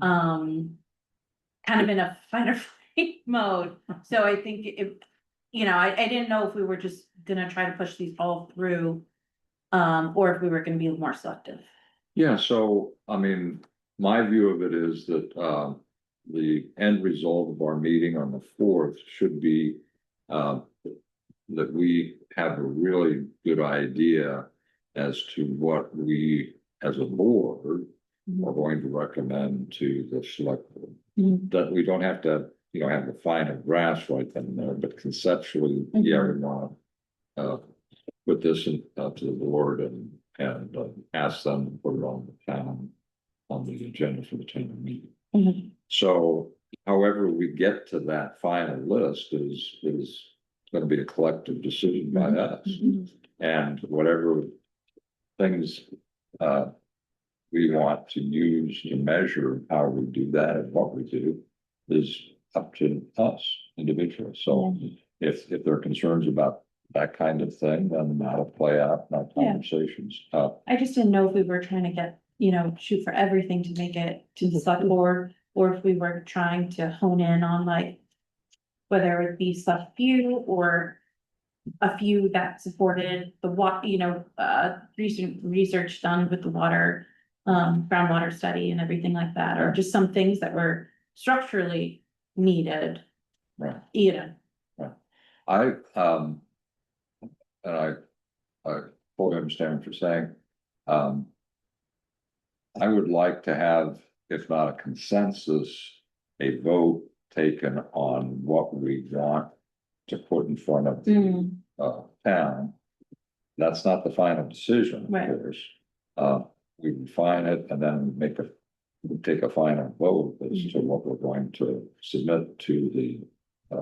Kind of in a fight or flight mode. So I think I didn't know if we were just gonna try to push these all through, or if we were gonna be more selective. Yeah, so, I mean, my view of it is that, the end result of our meeting on the fourth should be, that we have a really good idea as to what we, as a board, are going to recommend to the select board. That we don't have to, have the final grasp right then and there, but conceptually, yeah, we want to put this to the board and ask them to put it on the agenda for the town meeting. So however we get to that final list is going to be a collective decision by us. And whatever things, we want to use to measure how we do that and what we do is up to us individually. So if there are concerns about that kind of thing, then that'll play out in our Yeah. conversations. I just didn't know if we were trying to get, shoot for everything to make it to the select board, or if we were trying to hone in on like. Whether it be a few or a few that supported the recent research done with the water. Groundwater study and everything like that, or just some things that were structurally needed. Right. I, and I fully understand what you're saying. I would like to have, if not a consensus, a vote taken on what we want to put in front of the town. That's not the final decision, of Right. course. We refine it and then take a final vote as to what we're going to submit to the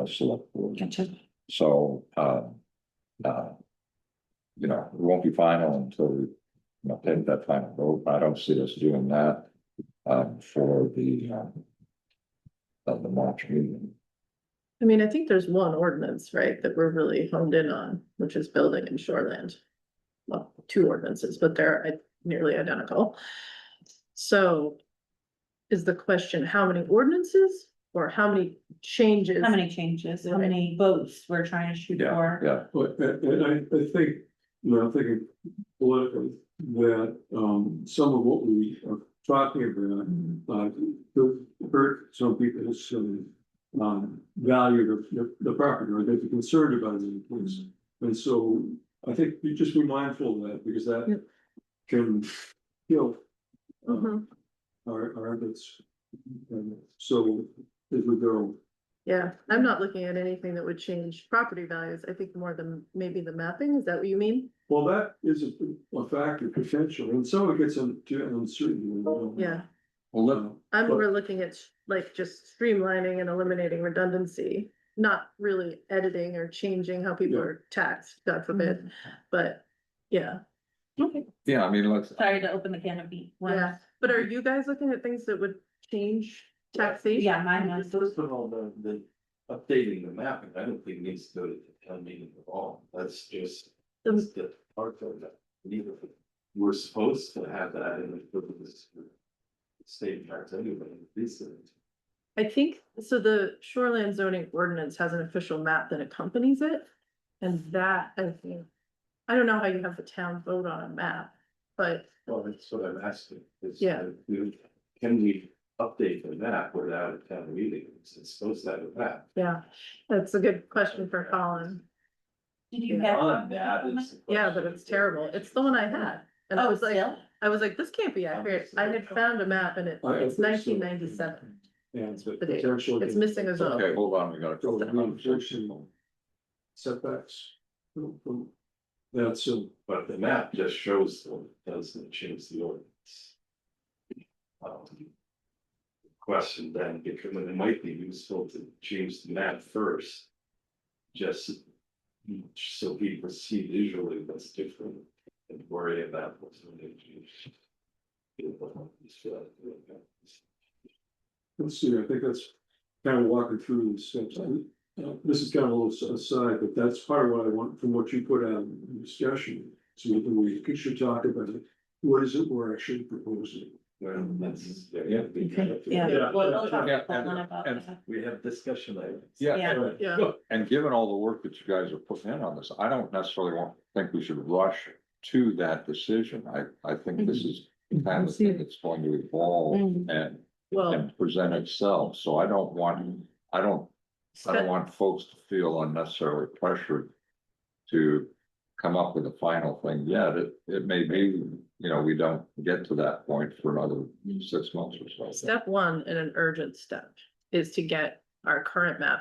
select board. Gotcha. So, it won't be final until we, take that final vote. I don't see us doing that for the March meeting. I mean, I think there's one ordinance, right, that we're really honed in on, which is building in shoreland. Well, two ordinances, but they're nearly identical. So is the question, how many ordinances or how many changes? How many changes, how many votes we're trying to shoot for? Yeah, But, and I think, I'm thinking politically, that, some of what we are talking about, could hurt some people's, value of the property, or they'd be concerned about it in place. And so I think you just be mindful of that, because that Yep. can kill, Mhm. our efforts. And so as we go. Yeah, I'm not looking at anything that would change property values. I think more than maybe the mapping. Is that what you mean? Well, that is a factor potential, and some of it gets into uncertainty. Yeah, well, I'm But- more looking at like just streamlining and eliminating redundancy, not really editing or changing how people Yeah. are taxed, God forbid. But yeah, yeah, I mean, let's, Sorry to open the can of beef. yeah. But are you guys looking at things that would change taxation? Yeah, mine was. First of all, the updating the mapping, I don't think needs to go to the town meeting at all, that's just. That's the part of that, we're supposed to have that in the state charts anyway, these things. I think, so the shoreland zoning ordinance has an official map that accompanies it. And that, I think, I don't know how you have the town vote on a map, but Well, that's what I'm asking, is. Yeah. Can we update the map without a town meeting, it's supposed to have a map. yeah, that's a good question for Colin. Did you get? On that is the Yeah, but question. it's terrible. It's the one I had. And I Oh, was like, still? this can't be accurate. I had found a map and I it's think so. 1997. And the date. potential. It's missing a zone. okay, hold on, we gotta go. Setbacks. That's, But the map just shows them, doesn't change the ordinance. Question then, because it might be useful to change the map first. Just so people see visually what's different and worry about what's going to change. let's see, I think that's kind of walking through the steps. This is kind of a little aside, but that's part of what I want from what you put out in the discussion. So we should talk about it. What is it we're actually proposing? Well, that's, yeah. Yeah. Yeah. Well, we'll talk Yeah, to Colin about and- that. We have discussion items. Yeah. Yeah. And given all the work that you guys are putting in on this, I don't necessarily think we should rush to that decision. I think this is kind of thing that's going to evolve and Well, present itself. So I don't want folks to feel unnecessarily pressured to come up with a final thing yet. It may be, we don't get to that point for another 6 months or so. step one and an urgent step is to get our current map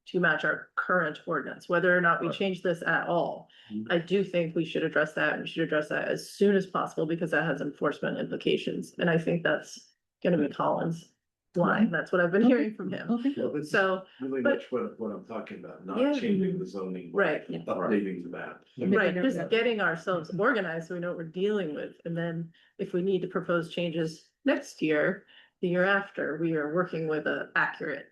to match our current ordinance, whether or not we Right. change this at all. Mhm. I do think we should address that and we should address that as soon as possible because that has enforcement implications. And I think that's gonna be Colin's line. That's what I've been hearing from him. Okay. Well, this is So, really but- much what I'm talking about, Yeah. not changing the zoning. Right. Updating the map. right, just getting ourselves organized, so we know what we're dealing with, and then if we need to propose changes next year, the year after, we are working with a accurate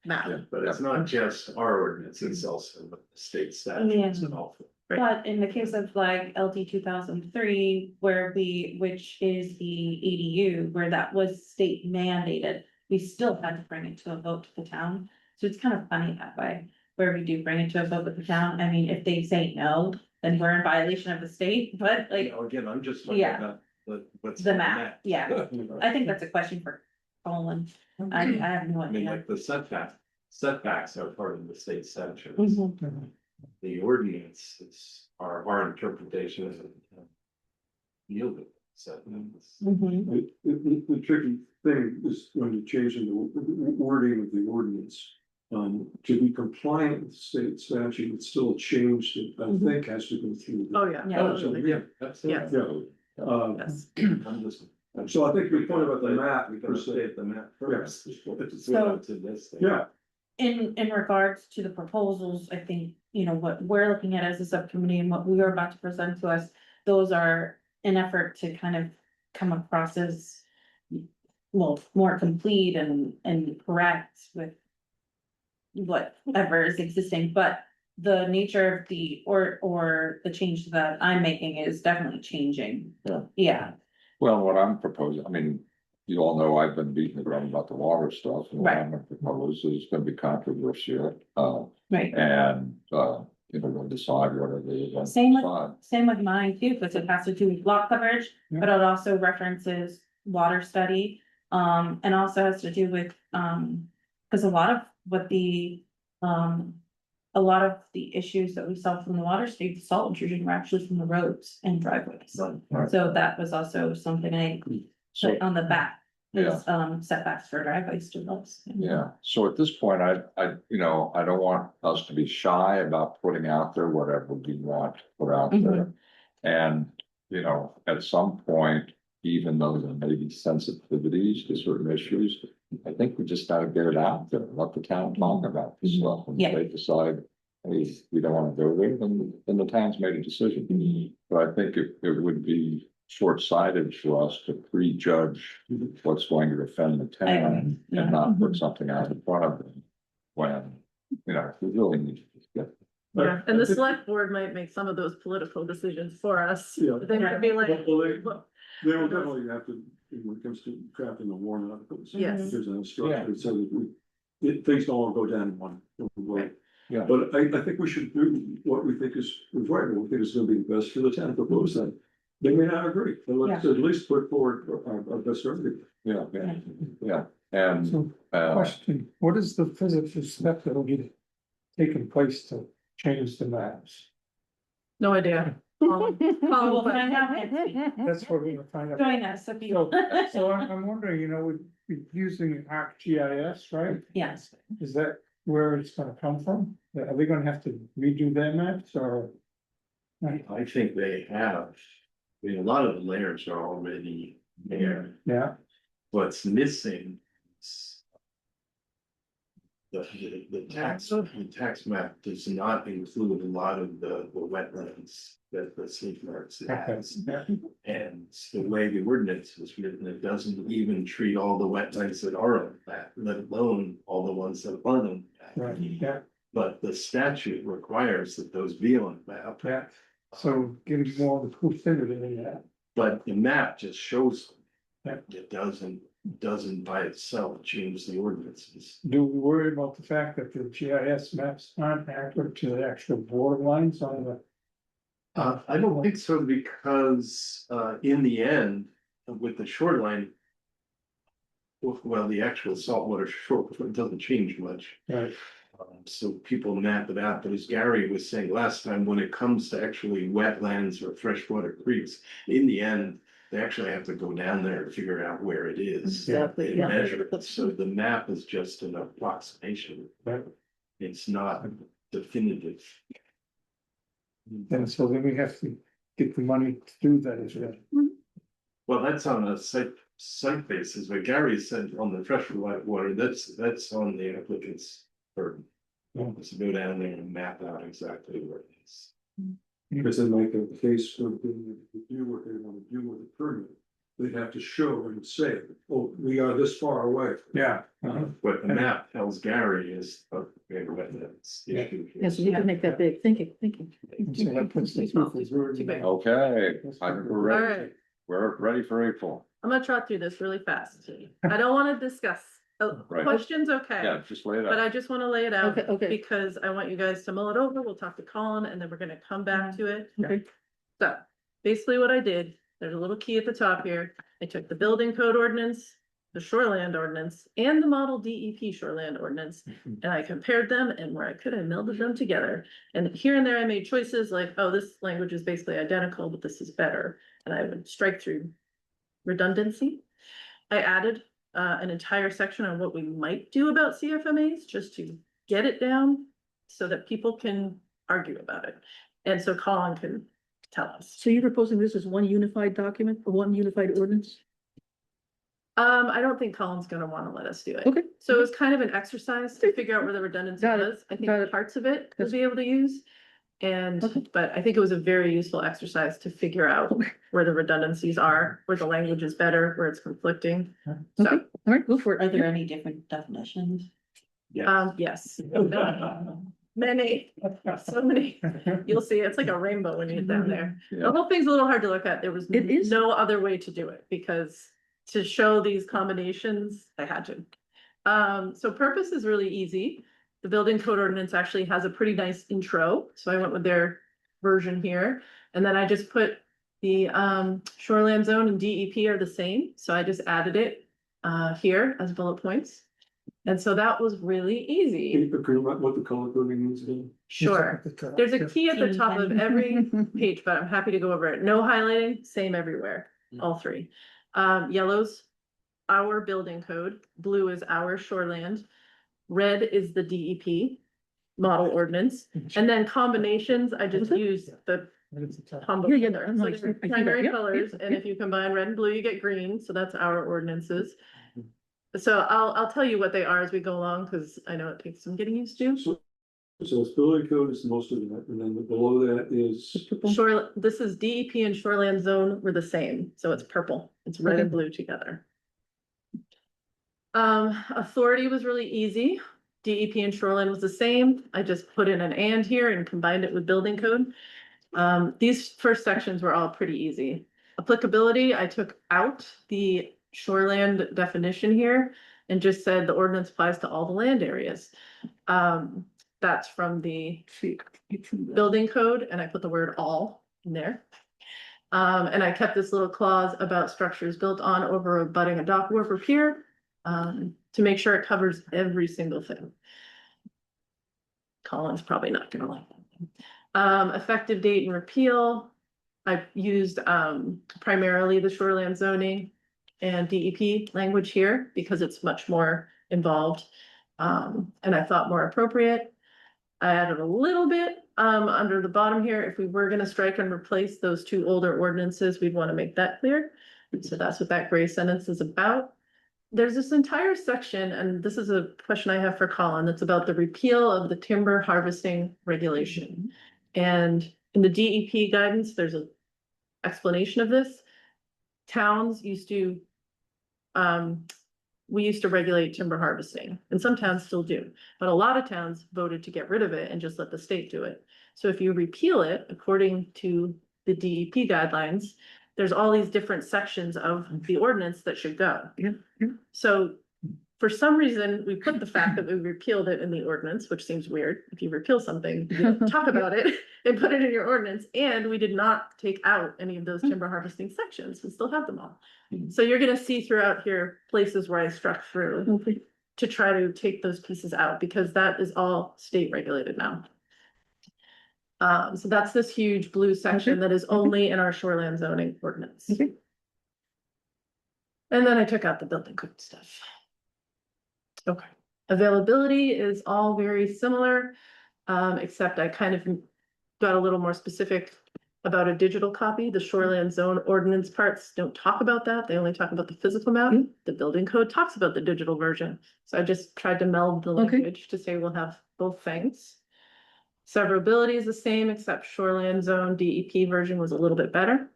map. Yeah, but it's not just our ordinance, it's also the state statutes and all. Right. But in the case of like LD 2003, which is the ADU, where that was state mandated, we still had to bring it to a vote to the town. So it's kind of funny that way, where we do bring it to a vote with the town. I mean, if they say no, then we're in violation of the state, but like Again, I'm just looking Yeah. at what's. the on map, yeah. I think that's a question for Colin. I have no I mean, idea. like the setbacks are part of the state statutes. Mhm. The ordinance is our interpretation of yielding setbacks. Mhm. The tricky thing is going to change in the wording of the ordinance. To be compliant with state statute, it's still a change that I think has to go through. Oh, yeah. Yeah. absolutely. Yeah, absolutely. Yeah, Yes. I'm just. so I think your point about the map, We per can se, update the map first. So- To this thing. yeah, In regards to the proposals, I think, what we're looking at as a subcommittee and what we are about to present to us, those are an effort to kind of come across as well, more complete and correct with whatever is existing, but the nature of or the change that I'm making is definitely changing. Yeah. Yeah, Well, what I'm proposing, I mean, you all know I've been beating the drum about the water stuff, and what I'm gonna propose is gonna be controversial. right. And, we'll decide whatever they want to Same with- decide. Same with mine too, because it has to do with lot coverage, but it also references water study. And also has to do with, because a lot of the issues that we saw from the water study, salt intrusion were actually from the roads and driveways. Right. So that was also something I So, put on the back, yeah, is, setbacks for driveways to those. yeah, so at this point, I don't want us to be shy about putting out there whatever we want to put out there. And, at some point, even though there may be sensitivities to certain issues, I think we just gotta get it out there, let the town talk about this stuff. And if Yeah. they decide, hey, we don't wanna go there, then the town's made a decision. But I think it would be short-sighted for us to prejudge what's going to offend the I agree, town yeah. and not put something out in front of them. When, we really need to get. Yeah, and the select board might make some of those political decisions for us. Yeah. They could be like, Well, look, they will definitely have to, when it comes to crafting the warrant articles. Yes. There's an instruction, so that things don't all go down in one way. Yeah. But I think we should do what we think is right, what we think is gonna be best for the town, propose that. They may not agree, but let's at least put forward our best argument. Yeah, and, So, question, what is the physical step that will be taking place to change the maps? no idea. We'll find out next week. That's what we're gonna find out. Join us if you. So I'm wondering, we're using ArcGIS, right? Yes, Is that where it's gonna come from? Are they gonna have to redo their maps or? I think they have, a lot of the layers are already there. Yeah, What's missing is the tax map does not include a lot of the wetlands that the state marks okay, has. yeah, And the way the ordinance was written, it doesn't even treat all the wetlands that are on that, let alone all the ones that aren't on right, that. yeah, But the statute requires that those be on the map. yeah. So getting more of the proof in that. But the map just shows them. Yeah. It doesn't by itself change the ordinances. Do we worry about the fact that the GIS maps aren't accurate to the actual border lines on the? I don't think so, because in the end, with the shoreline. Well, the actual saltwater shore, it doesn't change much. Right, So people map it out, but as Gary was saying last time, when it comes to actually wetlands or freshwater creeks, in the end. They actually have to go down there and figure out where it is. Exactly, And yeah. measure it, so the map is just an approximation. right. It's not definitive. And so then we have to get the money to do that as well. Well, that's on a site site basis, but Gary said on the fresh water, that's on the applicant's burden. So go down there and map out exactly where it is. Because in like a case of being able to do what they want to do with the permit, they'd have to show and say, oh, we are this far away. Yeah. What the map tells Gary is a big wetlands issue. here. Yes, you can make that big, thinking. So that puts the proof of burden. Too big. Okay, I think we're All ready. right. We're ready for April. I'm gonna trot through this really fast. I don't wanna discuss, Right. questions, okay. Yeah, just lay it But out. I just wanna lay it out. Okay. Because I want you guys to mull it over. We'll talk to Colin and then we're gonna come back to it. Okay. So basically what I did, there's a little key at the top here. I took the building code ordinance, the shoreland ordinance, and the model DEP shoreland ordinance. And I compared them, and where I could, I melded them together. And here and there I made choices like, oh, this language is basically identical, but this is better. And I would strike through redundancy. I added an entire section on what we might do about CFMAs, just to get it down so that people can argue about it. And so Colin can tell us. So you're proposing this as one unified document, or one unified ordinance? I don't think Colin's gonna wanna let us do it. Okay. So it was kind of an exercise to figure out where the redundancy Got it, was. I think got it. parts of it we'll be able to use. And, Okay. but I think it was a very useful exercise to figure out where the redundancies are, where the language is better, where it's conflicting. Okay, So, all right, go for it. Are there any different definitions? yes. Many, so many. You'll see, it's like a rainbow when you get down there. The Yeah. whole thing's a little hard to look at. There was It is. no other way to do it because to show these combinations, I had to. So purpose is really easy. The building code ordinance actually has a pretty nice intro, so I went with their version here. And then I just put the shoreland zone and DEP are the same, so I just added it here as bullet points. And so that was really Can easy. you agree about what the color coding means again? Sure. There's a key at the top of every page, but I'm happy to go over it. No highlighting, same everywhere, all three. Yellow's our building code, blue is our shoreland, red is the DEP model ordinance, and then combinations, I just used the combo. Yeah, color. I'm So like, they're I see that. primary Yep, colors, yep, and yep. if you combine red and blue, you get green, so that's our ordinances. So I'll tell you what they are as we go along, because I know it takes some getting used to. So it's building code is most of that, and then below that is, Shore, this is DEP and shoreland zone were the same, so it's purple, it's red and blue together. Authority was really easy. DEP and shoreline was the same. I just put in an and here and combined it with building code. These first sections were all pretty easy. Applicability, I took out the shoreland definition here and just said the ordinance applies to all the land areas. That's from the building code, and I put the word all in there. And I kept this little clause about structures built on, over, abutting a dock, wharf, or pier, to make sure it covers every single thing. Colin's probably not gonna like that. Effective date and repeal, I used primarily the shoreland zoning and DEP language here because it's much more involved. And I thought more appropriate. I added a little bit under the bottom here. If we were gonna strike and replace those two older ordinances, we'd want to make that clear. So that's what that gray sentence is about. There's this entire section, and this is a question I have for Colin, that's about the repeal of the timber harvesting regulation. And in the DEP guidance, there's an explanation of this. Towns used to, we used to regulate timber harvesting, and some towns still do, but a lot of towns voted to get rid of it and just let the state do it. So if you repeal it, according to the DEP guidelines, there's all these different sections of the ordinance that should go. Yeah. So for some reason, we put the fact that we repealed it in the ordinance, which seems weird. If you repeal something, you don't talk about it and put it in your ordinance, and we did not take out any of those timber harvesting sections. We still have them all. So you're gonna see throughout here places where I struck through Okay. to try to take those pieces out, because that is all state regulated now. So that's this huge blue section Okay. that is only in our shoreland zoning ordinance. Okay. And then I took out the building code stuff. Okay, availability is all very similar, except I kind of got a little more specific about a digital copy. The shoreline zone ordinance parts don't talk about that. They only talk about the physical map. Mm. The building code talks about the digital version. So I just tried to meld the Okay. language to say we'll have both things. Severability is the same, except shoreline zone DEP version was a little bit better.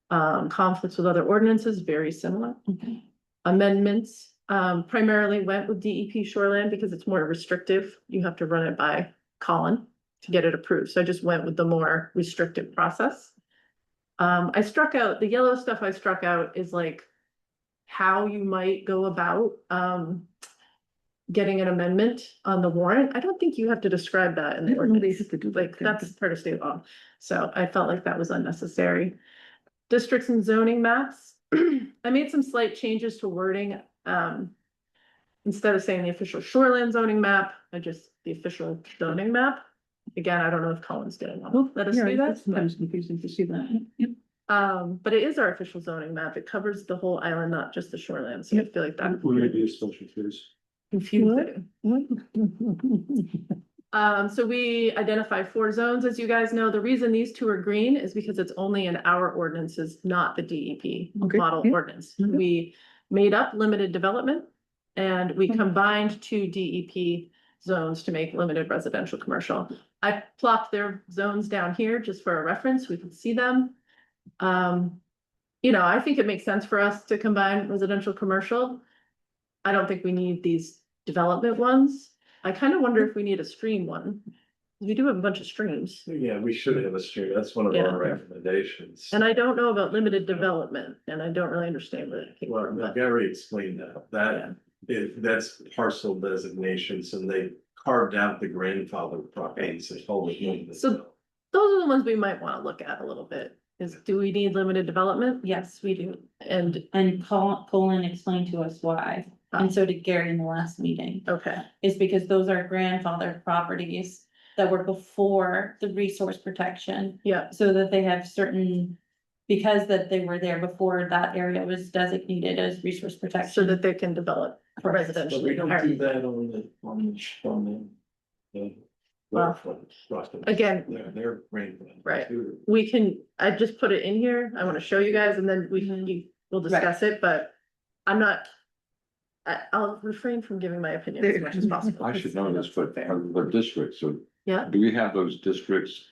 Conflicts with other ordinances, very similar. Okay. Amendments, primarily went with DEP shoreline because it's more restrictive. You have to run it by Colin to get it approved. So I just went with the more restrictive process. I struck out, the yellow stuff I struck out is like how you might go about, getting an amendment on the warrant. I don't think you have to describe that in the ordinance. have to do Like, that's part of state law. So I felt like that was unnecessary. Districts and zoning maps. I made some slight changes to wording. Instead of saying the official shoreline zoning map, I just the official zoning map. Again, I don't know if Colin's gonna let us do that. Sometimes confusing to see that. Yep. But it is our official zoning map. It covers the whole island, not just the shoreline. So I feel like that We may be a special case. confusing. So we identify 4 zones, as you guys know. The reason these 2 are green is because it's only in our ordinances, not the DEP Okay. model Yeah. ordinance. Mhm. We made up limited development and we combined 2 DEP zones to make limited residential commercial. I plopped their zones down here just for a reference. We can see them. You know, I think it makes sense for us to combine residential commercial. I don't think we need these development ones. I kind of wonder if we need a stream one. We do have a bunch of streams. Yeah, we should have a stream. That's one of Yeah. our recommendations. And I don't know about limited development, and I don't really understand where that came Well, from, but Gary explained that, that's parcel designations and they carved out the grandfather properties and told it. So- those are the ones we might want to look at a little bit. Is, do we need limited development? Yes, we do. And, And Colin explained to us why, and so did Gary in the last meeting. okay, Is because those are grandfather properties that were before the resource protection. yeah, So that they have certain, because that they were there before that area was designated as resource so protection. that they can develop Correct. But we residentially. don't do that on the. Well, again, They're grandfather. Right. We can, I just put it in here. I want to show you guys and then we'll discuss it, but I'm not. I'll refrain from giving my opinion as much as possible. I should know this, but the districts, so Yeah, do we have those districts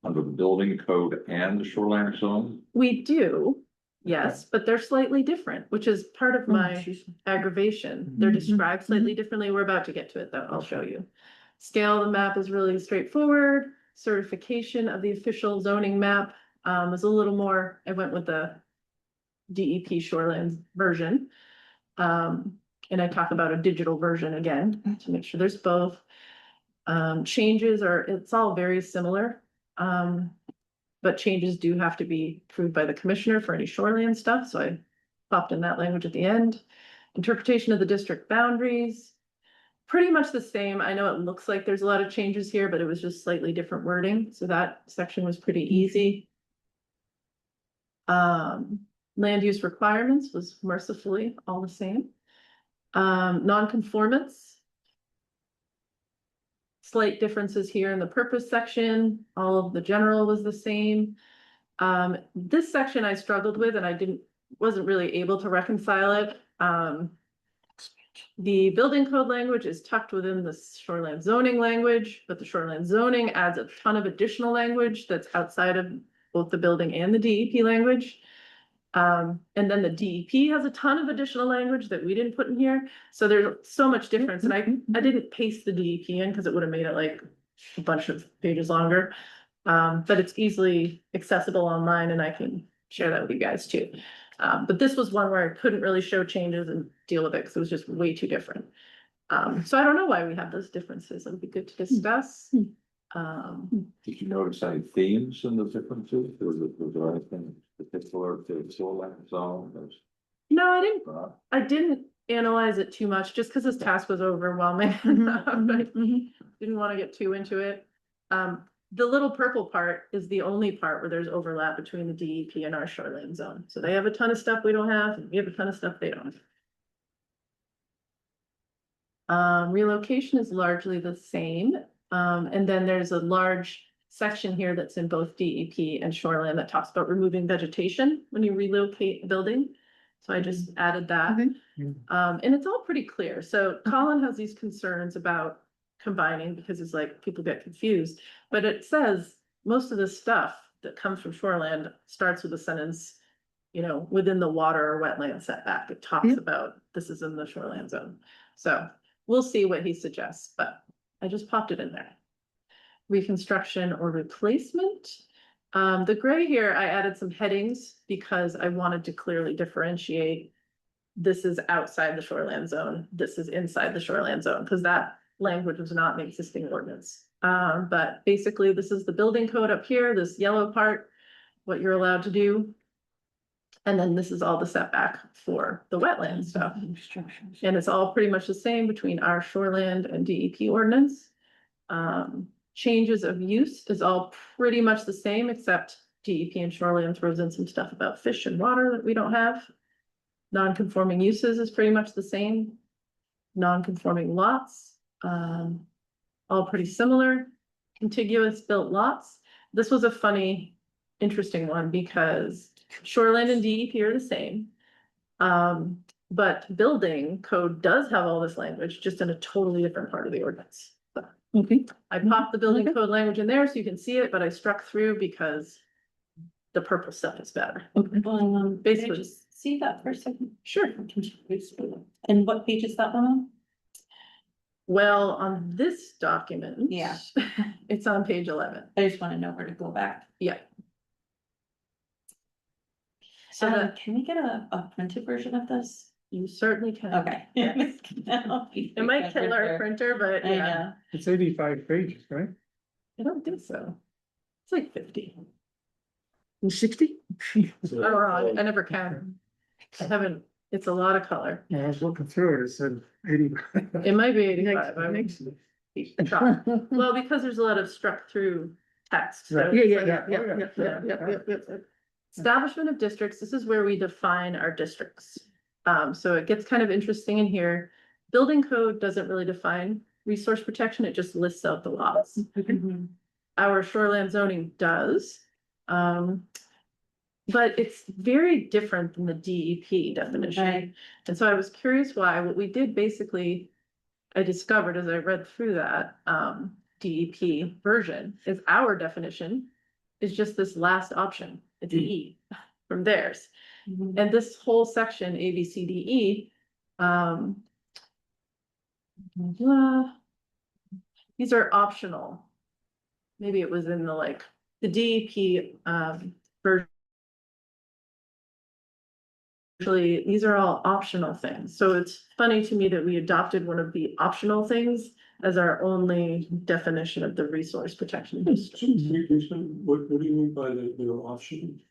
under the building code and the shoreline zone? we do. Yes, but they're slightly different, which is part of Oh, my jeez. aggravation. They're Mhm, described slightly differently. We're about to get to it though. I'll show you. Scale of the map is really straightforward. Certification of the official zoning map is a little more, I went with the DEP shoreline version. And I talk about a digital version again to make sure there's both. Changes are, it's all very similar. But changes do have to be approved by the commissioner for any shoreline stuff, so I popped in that language at the end. Interpretation of the district boundaries. Pretty much the same. I know it looks like there's a lot of changes here, but it was just slightly different wording, so that section was pretty easy. Land use requirements was mercifully all the same. Non-conformance. Slight differences here in the purpose section. All of the general was the same. This section I struggled with and I wasn't really able to reconcile it. The building code language is tucked within the shoreline zoning language, but the shoreline zoning adds a ton of additional language that's outside of both the building and the DEP language. And then the DEP has a ton of additional language that we didn't put in here. So there's so much difference. And I didn't paste the DEP in because it would have made it like a bunch of pages longer. But it's easily accessible online and I can share that with you guys too. But this was one where I couldn't really show changes and deal with it because it was just way too different. So I don't know why we have those differences. It'd be good to discuss. Did you notice any themes in the differences? Was there anything particular to the shoreline zone? No, I didn't analyze it too much just because this task was overwhelming. But didn't want to get too into it. The little purple part is the only part where there's overlap between the DEP and our shoreline zone. So they have a ton of stuff we don't have, and we have a ton of stuff they don't. Relocation is largely the same. And then there's a large section here that's in both DEP and shoreline that talks about removing vegetation when you relocate a building. So I just added that. Okay. And it's all pretty clear. So Colin has these concerns about combining because it's like people get confused. But it says most of the stuff that comes from shoreland starts with a sentence, you know, within the water or wetland setback. It talks Yep. about this is in the shoreland zone. So we'll see what he suggests, but I just popped it in there. Reconstruction or replacement. The gray here, I added some headings because I wanted to clearly differentiate. This is outside the shoreland zone, this is inside the shoreland zone, because that language was not in the existing ordinance. But basically, this is the building code up here, this yellow part, what you're allowed to do. And then this is all the setback for the wetland stuff. And it's all pretty much the same between our shoreland and DEP ordinance. Changes of use is all pretty much the same, except DEP and shoreland throws in some stuff about fish and water that we don't have. Non-conforming uses is pretty much the same. Non-conforming lots, all pretty similar. Contiguous built lots. This was a funny, interesting one because shoreland and DEP are the same. But building code does have all this language, just in a totally different part of the ordinance. Okay. I popped the building Okay. code language in there so you can see it, but I struck through because the purple stuff is better. Okay. Can I Basically, just see that for a second? sure. And what page is that one on? Well, on this document. Yeah. It's on page 11. I just wanna know where to go back. Yeah. So that Can we get a printed version of this? you certainly can. Okay. It It might kill our printer, but I yeah, know. It's 85 pages, right? I don't think so. It's like 50. 60? Oh, wrong. I never counted. I haven't, it's a lot of color. When I was looking through it, it said 80. It might be 85. I would be shocked. Well, because there's a lot of struck through text. so Right. Yeah, it's yeah, like- yeah, yeah, Oh, yeah. yeah, yeah, yeah, yeah. Establishment of districts, this is where we define our districts. So it gets kind of interesting in here. Building code doesn't really define resource protection, it just lists out the laws. Mhm. Our shoreland zoning does. But it's very different than the DEP definition. Right. And so I was curious why. What we did basically, I discovered as I read through that DEP version is our definition is just this last option. It's E from theirs. Mhm. And this whole section, A, B, C, D, E, these are optional. Maybe it was in the like, the DEP version. Actually, these are all optional things. So it's funny to me that we adopted one of the optional things as our only definition of the resource protection district. What do you mean by the option?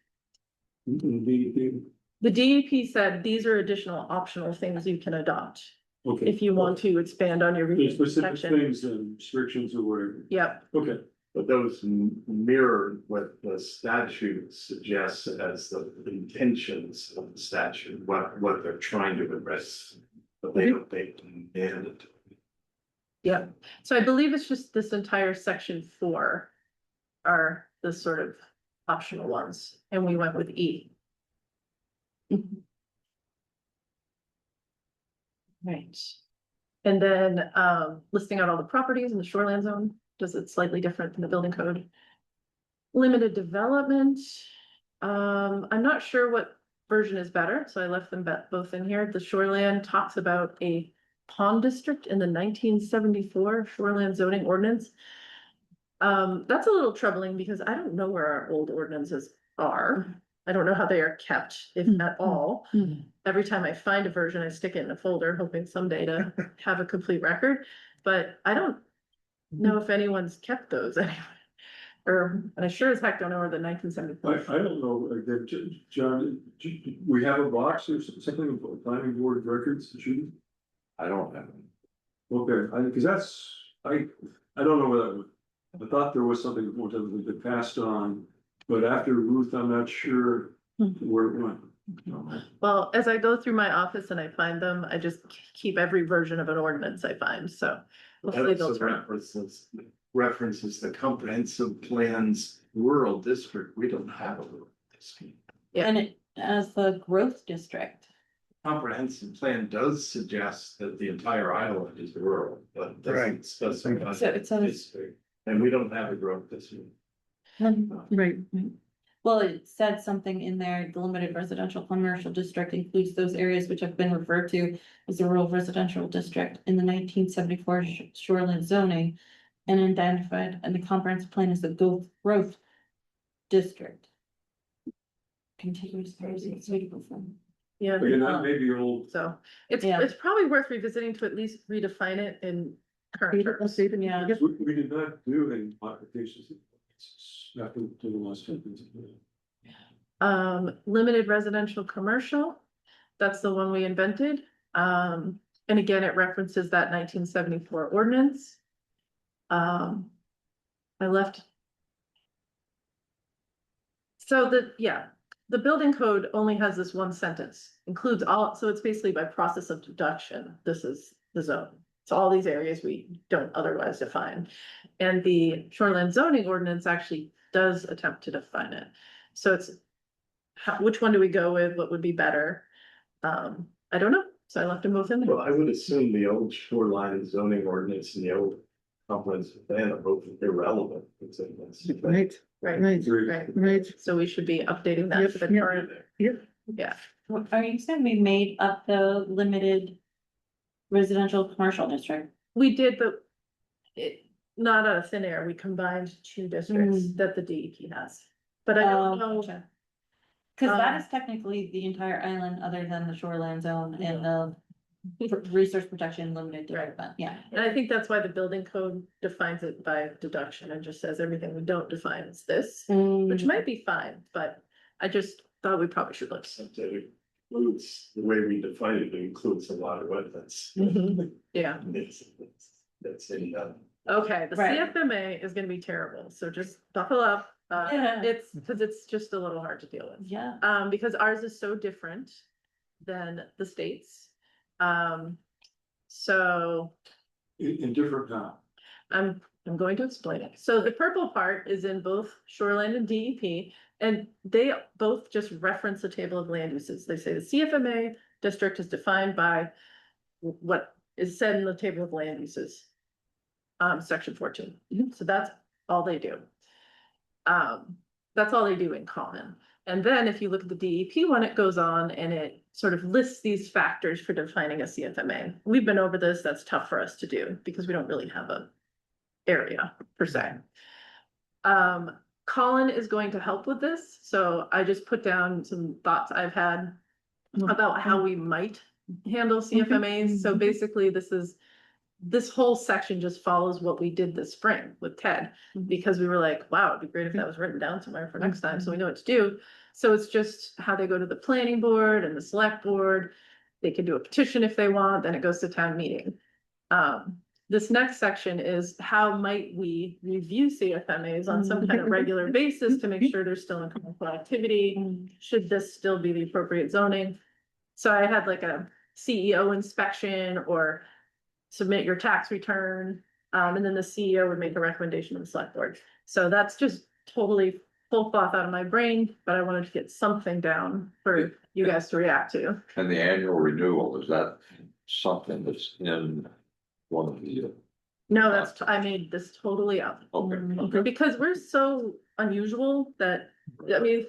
The DEP said these are additional optional things you can adopt Okay. if you want to expand on your There's resource specific protection. things and restrictions or whatever. Yep, Okay. But those mirror what the statute suggests as the intentions of the statute, what they're trying to address. But they don't make them mandatory. yep. So I believe it's just this entire section 4 are the sort of optional ones, and we went with E. Right. And then listing out all the properties in the shoreland zone, does it slightly different than the building code? Limited development, I'm not sure what version is better, so I left them both in here. The shoreland talks about a pond district in the 1974 shoreland zoning ordinance. That's a little troubling because I don't know where our old ordinances are. I don't know how they are kept, if at all. Every time I find a version, I stick it in a folder, hoping someday to have a complete record. But I don't know if anyone's kept those anyway. Or, and I sure as heck don't know where the 1974. I don't know, John, we have a box or something, planning board records, should I don't have. okay, because that's, I don't know where that would. I thought there was something more that had been passed on, but after Ruth, I'm not sure where it went. Well, as I go through my office and I find them, I just keep every version of an ordinance I find, so hopefully they'll turn up. References, references the comprehensive plans rural district, we don't have a rural district. And it, as the growth district. Comprehensive plan does suggest that the entire island is rural, but doesn't specify. So it says- district. And we don't have a growth district. Right. Well, it said something in there, the limited residential commercial district includes those areas which have been referred to as the rural residential district in the 1974 shoreline zoning. And identified in the comprehensive plan as the growth district. Contiguous areas and suitable for. Yeah. Again, that may be old. So it's, Yeah. it's probably worth revisiting to at least redefine it in current terms. Yeah. We did not do any modifications. After the last sentence. Limited residential commercial, that's the one we invented. And again, it references that 1974 ordinance. I left. So the building code only has this one sentence, includes all, so it's basically by process of deduction, this is the zone. So all these areas we don't otherwise define. And the shoreline zoning ordinance actually does attempt to define it. So it's, which one do we go with? What would be better? I don't know. So I left them both in there. Well, I would assume the old shoreline zoning ordinance and the old comprehensive plan are both irrelevant. Right, Right, right, right. so we should be updating that Yep, to the yep. current, Yep. yeah. Are you saying we made up the limited residential commercial district? We did, but it, not out of thin air, we combined two districts that the DEP has. But I don't know, Gotcha. Cause that Um, is technically the entire island other than the shoreline zone and the resource protection limited development, yeah. and I think that's why the building code defines it by deduction and just says everything we don't define is this, which might be fine, but I just thought we probably should look. It includes, the way we define it, it includes a lot of wetlands. Yeah, That's in, okay, the Right. CFMA is gonna be terrible, so just buckle up. Yeah. It's, cause it's just a little hard to deal with. Yeah. Because ours is so different than the states. So In different now. I'm going to explain it. So the purple part is in both shoreline and DEP, and they both just reference the table of land uses. They say the CFMA district is defined by what is said in the table of land uses. Section 14. So that's all they do. That's all they do in common. And then if you look at the DEP one, it goes on and it sort of lists these factors for defining a CFMA. We've been over this, that's tough for us to do because we don't really have a area per se. Colin is going to help with this, so I just put down some thoughts I've had about how we might handle CFMAs. So basically this whole section just follows what we did this spring with Ted, because we were like, wow, it'd be great if that was written down somewhere for next time, so we know what to do. So it's just how they go to the planning board and the select board. They can do a petition if they want, then it goes to town meeting. This next section is how might we review CFMAs on some kind of regular basis to make sure they're still in commercial activity? Should this still be the appropriate zoning? So I had like a CEO inspection or submit your tax return, and then the CEO would make a recommendation to the select board. So that's just totally full cloth out of my brain, but I wanted to get something down for you guys to react to. And the annual renewal, is that something that's in one of the? No, I made this totally up. Okay. Because we're so unusual that, I mean,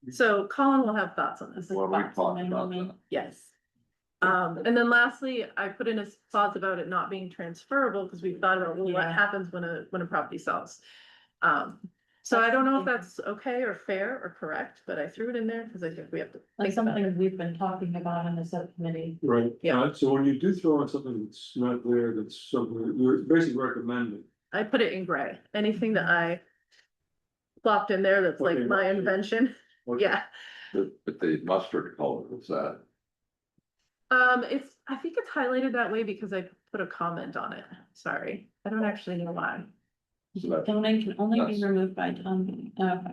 so Colin will have thoughts on this. Well, we talked about that. Yes. And then lastly, I put in a clause about it not being transferable, because we thought about, well, what Yeah. happens when a property sells? So I don't know if that's okay or fair or correct, but I threw it in there because I think we have to Like think about it. something we've been talking about in the subcommittee. Right, Yeah. So when you do throw in something that's not there, that's something, you're basically recommending. I put it in gray, anything that I plopped in there that's like Okay. my invention, Okay. yeah. But the mustard color, was that? I think it's highlighted that way because I put a comment on it, sorry, I don't actually know why. So that- Zoning can only be That's- removed by town meeting. That's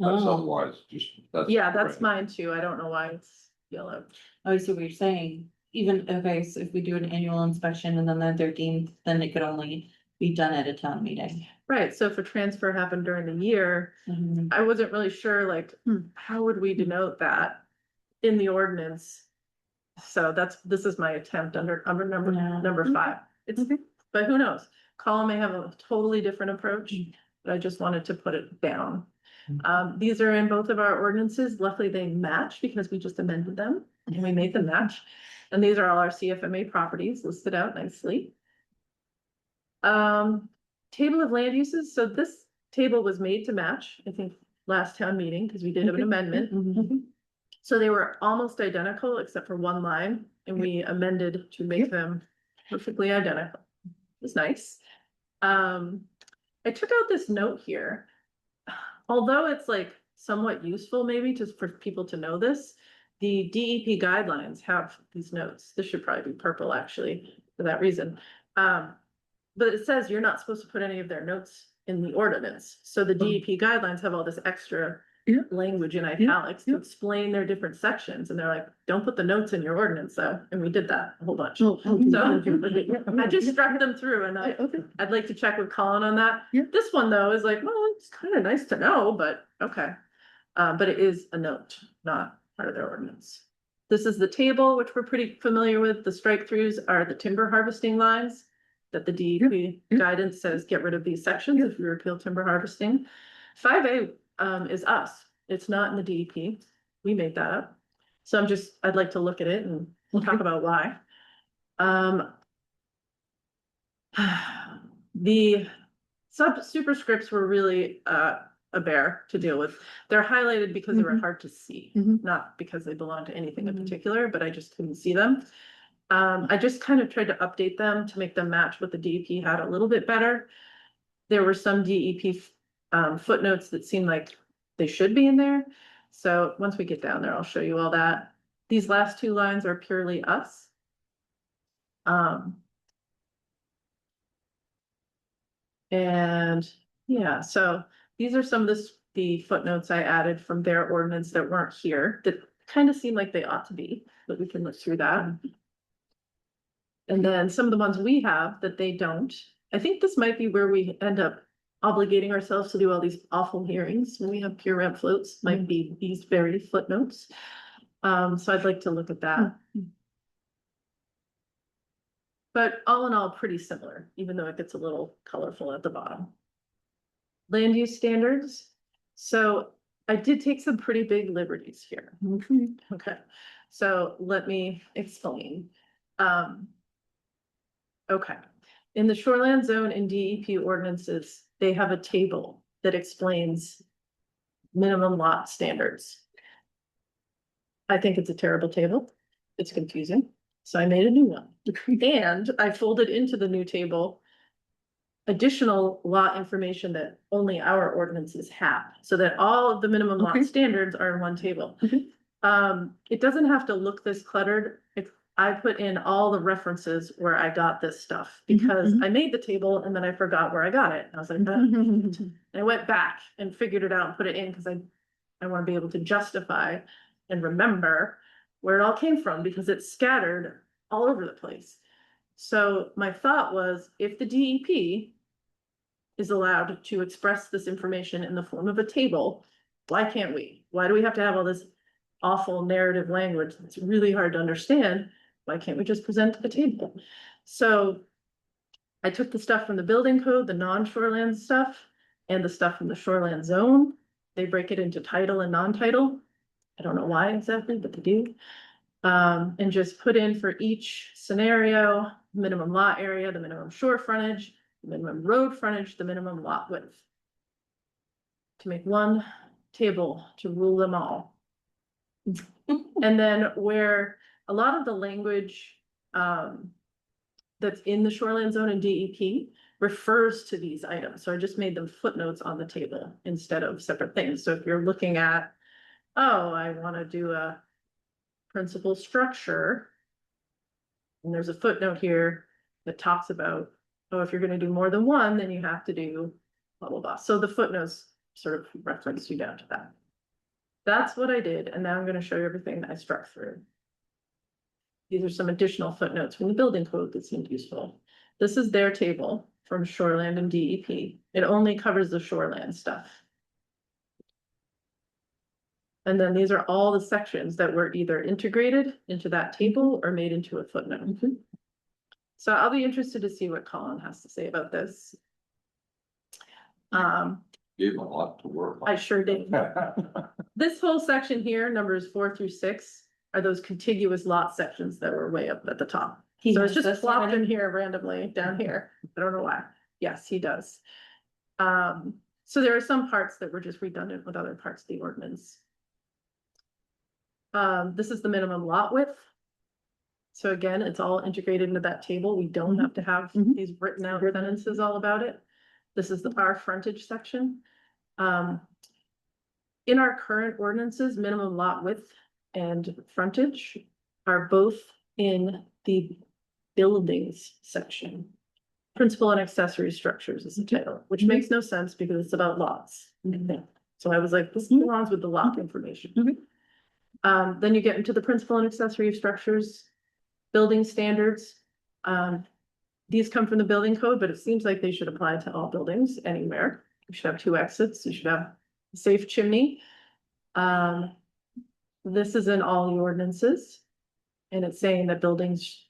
Oh, otherwise just. Yeah, that's mine too, I don't know why it's yellow. I see what you're saying. Even, okay, so if we do an annual inspection and then they're deemed, then it could only be done at a town meeting. Right, so if a transfer happened during the year, I wasn't really sure, like, how would we denote that in the ordinance? So this is my attempt under number 5. It's, but who knows? Colin may have a totally different approach, but I just wanted to put it down. These are in both of our ordinances. Luckily, they match because we just amended them and we made them match. And these are all our CFMA properties listed out nicely. Table of land uses. So this table was made to match, I think, last town meeting, because we did have an amendment. So they were almost identical except for one line, and we amended to make them perfectly identical. It's nice. I took out this note here. Although it's like somewhat useful maybe just for people to know this, the DEP guidelines have these notes. This should probably be purple actually for that reason. But it says you're not supposed to put any of their notes in the ordinance. So the DEP guidelines have all this extra language in italics to explain their different sections. And they're like, don't put the notes in your ordinance though. And we did that a whole bunch. So I just struck them through and I'd like to check with Colin on that. This one though is like, well, it's kind of nice to know, but okay. But it is a note, not part of their ordinance. This is the table, which we're pretty familiar with. The strike throughs are the timber harvesting lines that the DEP guidance says, get rid of these sections if you repeal timber harvesting. 5A is us. It's not in the DEP. We made that up. So I'd like to look at it and we'll talk about why. The superscripts were really a bear to deal with. They're highlighted because they were hard to see, not because they belong to anything in particular, but I just couldn't see them. I just kind of tried to update them to make them match what the DEP had a little bit better. There were some DEP footnotes that seemed like they should be in there. So once we get down there, I'll show you all that. These last 2 lines are purely us. And yeah, so these are some of the footnotes I added from their ordinance that weren't here that kind of seem like they ought to be, but we can look through that. And then some of the ones we have that they don't. I think this might be where we end up obligating ourselves to do all these awful hearings when we have pure ramp floats, might be these very footnotes. So I'd like to look at that. But all in all, pretty similar, even though it gets a little colorful at the bottom. Land use standards. So I did take some pretty big liberties here. Okay, so let me explain. Okay, in the shoreland zone and DEP ordinances, they have a table that explains minimum lot standards. I think it's a terrible table. It's confusing. So I made a new one. And I folded into the new table additional lot information that only our ordinances have, so that all of the minimum lot standards are in one table. It doesn't have to look this cluttered. I put in all the references where I got this stuff because I made the table and then I forgot where I got it. I was like, and I went back and figured it out and put it in because I want to be able to justify and remember where it all came from because it's scattered all over the place. So my thought was, if the DEP is allowed to express this information in the form of a table, why can't we? Why do we have to have all this awful narrative language that's really hard to understand? Why can't we just present a table? So I took the stuff from the building code, the non-shoreland stuff, and the stuff from the shoreland zone. They break it into title and non-title. I don't know why exactly, but they do. And just put in for each scenario, minimum lot area, the minimum shore frontage, the minimum road frontage, the minimum lot width. To make one table to rule them all. And then where a lot of the language that's in the shoreline zone and DEP refers to these items. So I just made them footnotes on the table instead of separate things. So if you're looking at, oh, I want to do a principal structure, and there's a footnote here that talks about, oh, if you're going to do more than one, then you have to do blah, blah, blah. So the footnotes sort of reference you down to that. That's what I did. And now I'm going to show you everything that I struck through. These are some additional footnotes from the building code that seemed useful. This is their table. from shoreland and DEP. It only covers the shoreland stuff. And then these are all the sections that were either integrated into that table or made into a footnote. So I'll be interested to see what Colin has to say about this. Gave him a lot to work on. I sure did. This whole section here, numbers 4 through 6, are those contiguous lot sections that were way up at the top. He So it's has just this plopped already? in here randomly down here. I don't know why. Yes, he does. So there are some parts that were just redundant with other parts of the ordinance. This is the minimum lot width. So again, it's all integrated into that table. We don't have to have these written out sentences all about it. This is our frontage section. In our current ordinances, minimum lot width and frontage are both in the buildings section. Principal and accessory structures is the title, which makes no sense because it's about lots. So I was like, this belongs with the lot information. Then you get into the principal and accessory structures, building standards. These come from the building code, but it seems like they should apply to all buildings anywhere. You should have 2 exits. You should have a safe chimney. This is in all the ordinances. And it's saying that buildings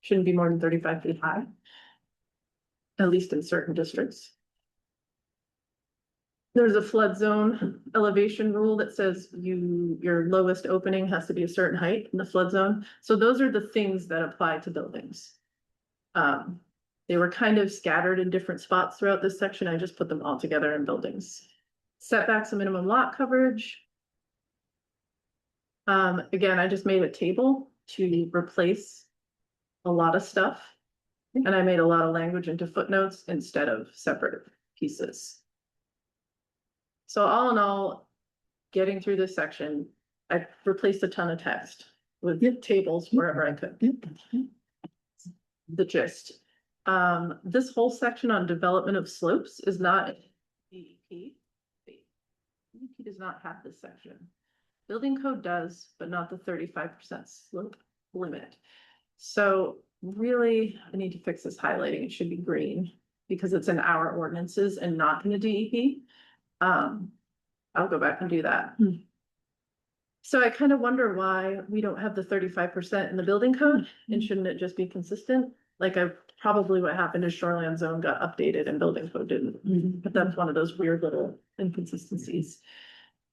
shouldn't be more than 35 feet high. At least in certain districts. There's a flood zone elevation rule that says your lowest opening has to be a certain height in the flood zone. So those are the things that apply to buildings. They were kind of scattered in different spots throughout this section. I just put them all together in buildings. Setbacks and minimum lot coverage. Again, I just made a table to replace a lot of stuff. And I made a lot of language into footnotes instead of separate pieces. So all in all, getting through this section, I replaced a ton of text with tables wherever I could. The gist. This whole section on development of slopes is not DEP. DEP does not have this section. Building code does, but not the 35% slope limit. So really, I need to fix this highlighting. It should be green because it's in our ordinances and not in the DEP. I'll go back and do that. So I kind of wonder why we don't have the 35% in the building code, and shouldn't it just be consistent? Like probably what happened is shoreline zone got updated and building code didn't, but that's one of those weird little inconsistencies.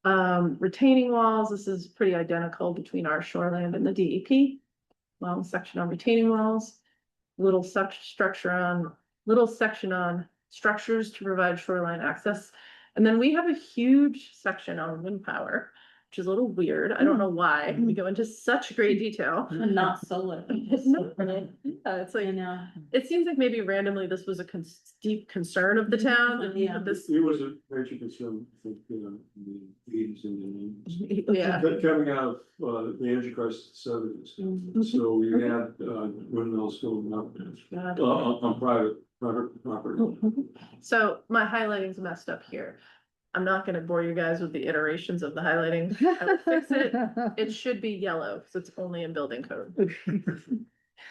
Retaining walls, this is pretty identical between our shoreline and the DEP. Long section on retaining walls, little section on structures to provide shoreline access. And then we have a huge section on wind power, which is a little weird. I don't know why we go into such great detail. And not solar. It's not, yeah, it's like, it seems like maybe randomly this was a deep concern of the town. And Yeah. this, It was a major concern, I think, in the 80s and the 90s. yeah. Coming out of the energy crisis of the 70s. So we had windmills going up on private property. So my highlighting's messed up here. I'm not gonna bore you guys with the iterations of the highlighting. I will fix it. It should be yellow because it's only in building code.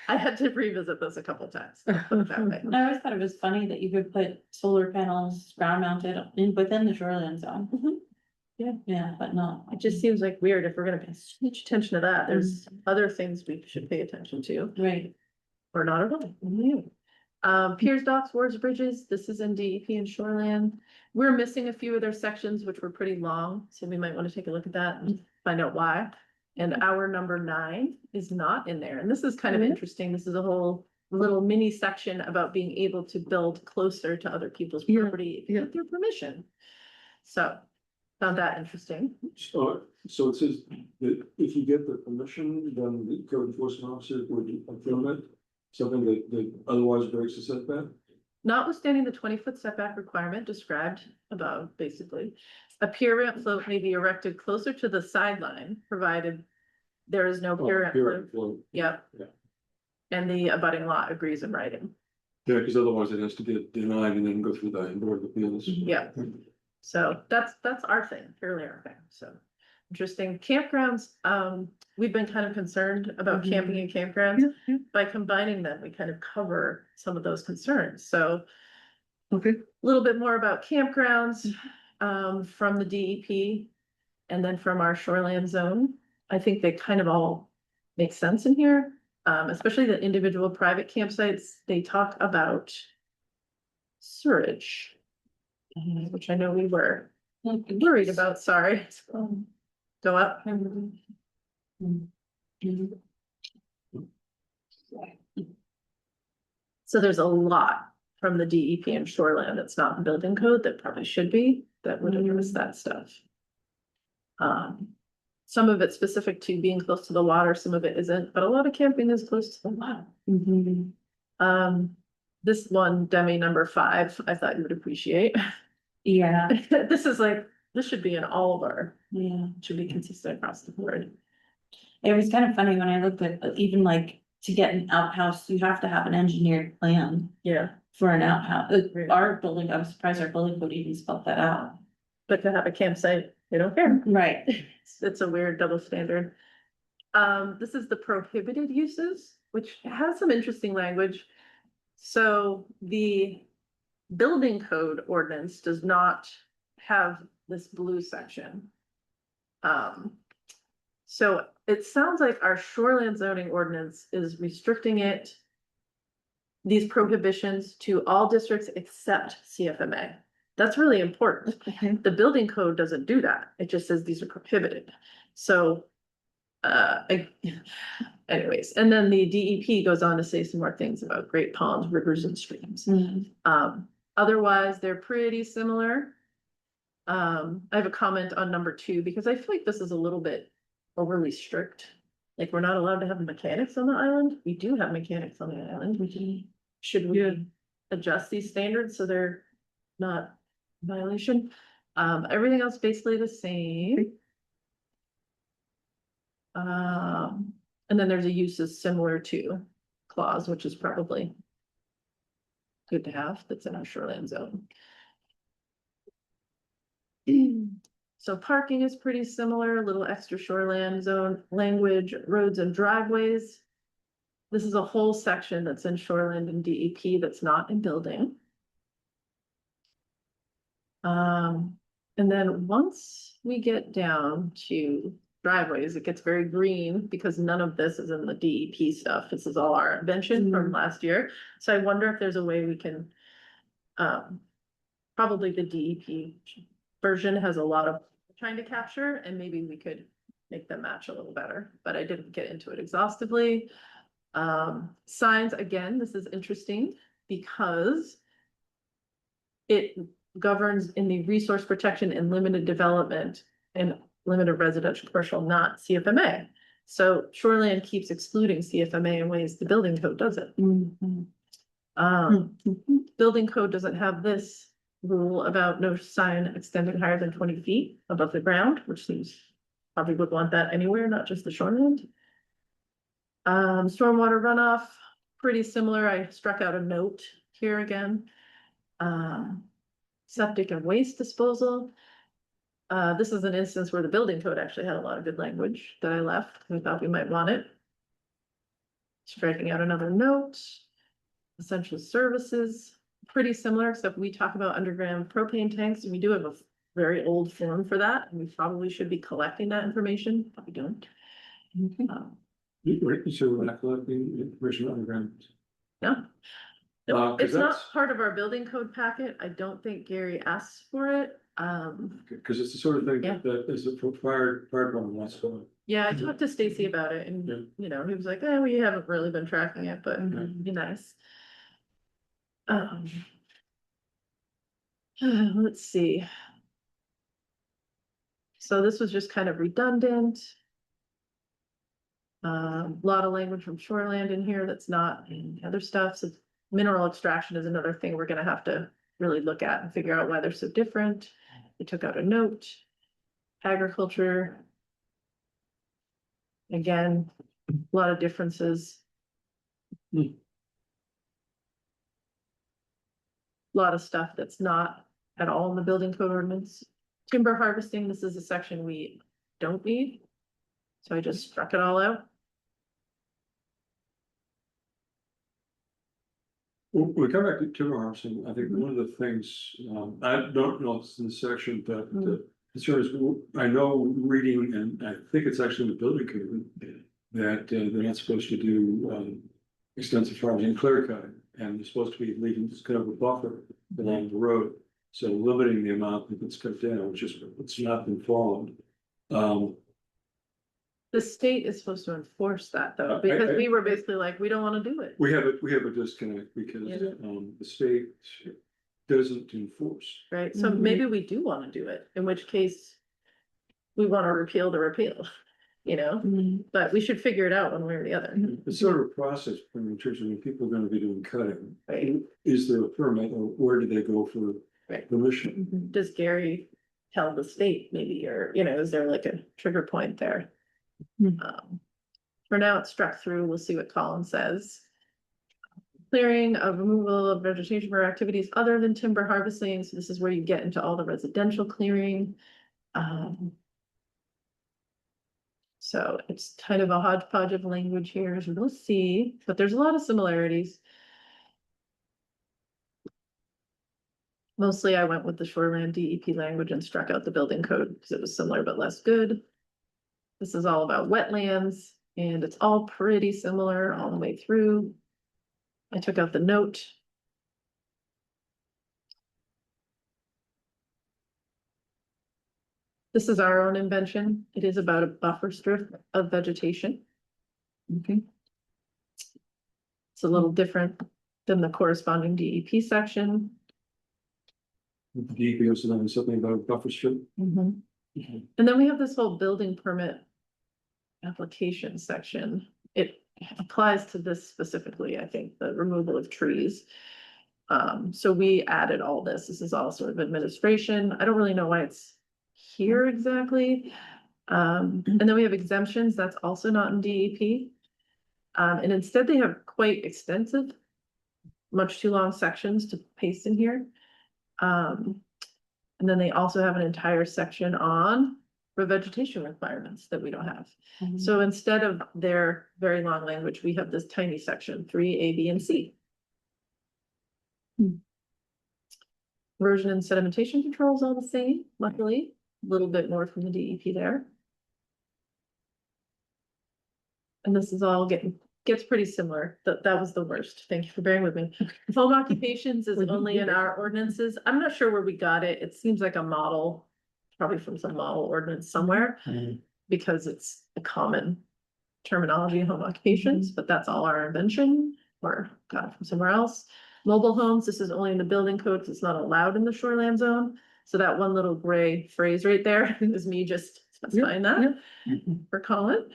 I had to revisit this a couple times. Put it that way. I always thought it was funny that you could put solar panels ground mounted within the shoreline zone. Yeah, but no. It just seems like weird if we're gonna pay so much attention to that. There's other things we should pay attention to, Right. or not at all. Piers, docks, wharves, bridges, this is in DEP and shoreline. We're missing a few of their sections, which were pretty long, so we might want to take a look at that and find out why. And our number 9 is not in there, and this is kind of interesting. This is a whole little mini section about being able to build closer to other people's property with their permission. So, found that interesting. So it says that if you get the permission, then the code enforcement officer would affirm it, something that otherwise breaks the setback. Notwithstanding the 20-foot setback requirement described above, basically, a pier ramp float may be erected closer to the sideline, provided there is no pier ramp float. Yep. Yeah. And the abutting lot agrees in writing. Yeah, because otherwise it has to get denied and then go through the board of appeals. Yeah. So that's our thing, purely our thing. So interesting. Campgrounds, we've been kind of concerned about Mhm. camping and campgrounds. Yeah, yeah. By combining them, we kind of cover some of those concerns, so. Okay. A little bit more about campgrounds, from the DEP. And then from our shoreland zone, I think they kind of all make sense in here, especially the individual private campsites, they talk about. Sewerage. Which I know we were worried about, sorry. Go up. So there's a lot from the DEP and shoreland that's not in building code that probably should be, that would address that stuff. Some of it's specific to being close to the water, some of it isn't, but a lot of camping is close to the water. This one, Demi number 5, I thought you would appreciate. Yeah, This is like, this should be in all of our, yeah. should be consistent across the board. It was kind of funny when I looked at, even like, to get an outhouse, you have to have an engineered plan Yeah, for an outhouse. Right. Our building, I was surprised our building code even spelled that out. but to have a campsite, they don't care. Right. It's a weird double standard. This is the prohibited uses, which has some interesting language. So the building code ordinance does not have this blue section. So it sounds like our shoreland zoning ordinance is restricting it. These prohibitions to all districts except CFMA. That's really important. Okay. The building code doesn't do that. It just says these are prohibited. So, anyways, and then the DEP goes on to say some more things about great ponds, rivers and streams. Otherwise, they're pretty similar. I have a comment on number 2 because I feel like this is a little bit overly strict. Like, we're not allowed to have mechanics on the island. We do have mechanics on the island. Should we adjust these standards so they're not in violation? Everything else basically the same. And then there's a uses similar to clause, which is probably good to have, that's in our shoreline zone. So parking is pretty similar, a little extra shoreline zone language, roads and driveways. This is a whole section that's in shoreline and DEP that's not in building. And then once we get down to driveways, it gets very green because none of this is in the DEP stuff. This is all our invention from last year. So I wonder if there's a way we can, probably the DEP version has a lot of trying to capture, and maybe we could make them match a little better, but I didn't get into it exhaustively. Signs, again, this is interesting because it governs in the resource protection and limited development and limited residential commercial, not CFMA. So shoreland keeps excluding CFMA in ways the building code doesn't. Building code doesn't have this rule about no sign extending higher than 20 feet above the ground, which seems probably would want that anywhere, not just the shoreland. Stormwater runoff, pretty similar. I struck out a note here again. Septic and waste disposal. This is an instance where the building code actually had a lot of good language that I left. I thought we might want it. Striking out another note. Essential services, pretty similar, except we talk about underground propane tanks, and we do have a very old form for that, and we probably should be collecting that information, but we don't. So we're not collecting information on the ground. Yeah. Cause It's not that's, part of our building code packet. I don't think Gary asks for it. cause it's the sort of thing Yeah. that is a fire department wants to. Yeah, I talked to Stacy about it, and Yeah. you know, he was like, "Eh, we haven't really been tracking it, but it'd be nice." Let's see. So this was just kind of redundant. A lot of language from shoreland in here that's not in other stuff. So mineral extraction is another thing we're gonna have to really look at and figure out why they're so different. We took out a note. Agriculture. Again, a lot of differences. Lot of stuff that's not at all in the building code ordinance. Timber harvesting, this is a section we don't need. So I just struck it all out. We come back to timber harvesting. I think one of the things, I don't know if it's in the section, but the concern is, I know reading, and I think it's actually in the building code, that they're not supposed to do extensive farming and clear cutting, and they're supposed to be leaving this kind of a buffer along the road. So limiting the amount that gets cut down, which is, it's not been followed. The state is supposed to enforce that though, I- because we were basically like, we don't wanna do it. We have a disconnect because Yeah. the state doesn't enforce. Right, so maybe we do wanna do it, in which case. We wanna repeal the repeal, you know, but we should figure it out one way or the other, It's sort of a process in terms of when people are gonna be doing cutting. right? Is there a permit or where do they go for Right. permission? Does Gary tell the state maybe, or, you know, is there like a trigger point there? For now, it's struck through, we'll see what Colin says. Clearing of removal of vegetation for activities other than timber harvesting, so this is where you get into all the residential clearing. So it's kind of a hodgepodge of language here, as we'll see, but there's a lot of similarities. Mostly I went with the shoreland DEP language and struck out the building code because it was similar but less good. This is all about wetlands and it's all pretty similar all the way through. I took out the note. This is our own invention. It is about a buffer strip of vegetation. Okay. It's a little different than the corresponding DEP section. DEP also knows something about a buffer strip. And then we have this whole building permit application section. It applies to this specifically, I think, the removal of trees. So we added all this. This is all sort of administration. I don't really know why it's here exactly. And then we have exemptions. That's also not in DEP. And instead they have quite extensive, much too long sections to paste in here. And then they also have an entire section on revegetation requirements that we don't have. So instead of their very long language, we have this tiny section, 3A, B, and C. Erosion and sedimentation control is all the same, luckily, a little bit more from the DEP there. And this is all gets pretty similar. That was the worst. Thank you for bearing with me. Home occupations is only in our ordinances. I'm not sure where we got it. It seems like a model, probably from some model ordinance somewhere. Because it's a common terminology in home occupations, but that's all our invention or got it from somewhere else. Mobile homes, this is only in the building code because it's not allowed in the shoreland zone. So that one little gray phrase right there is me just specifying that for Colin.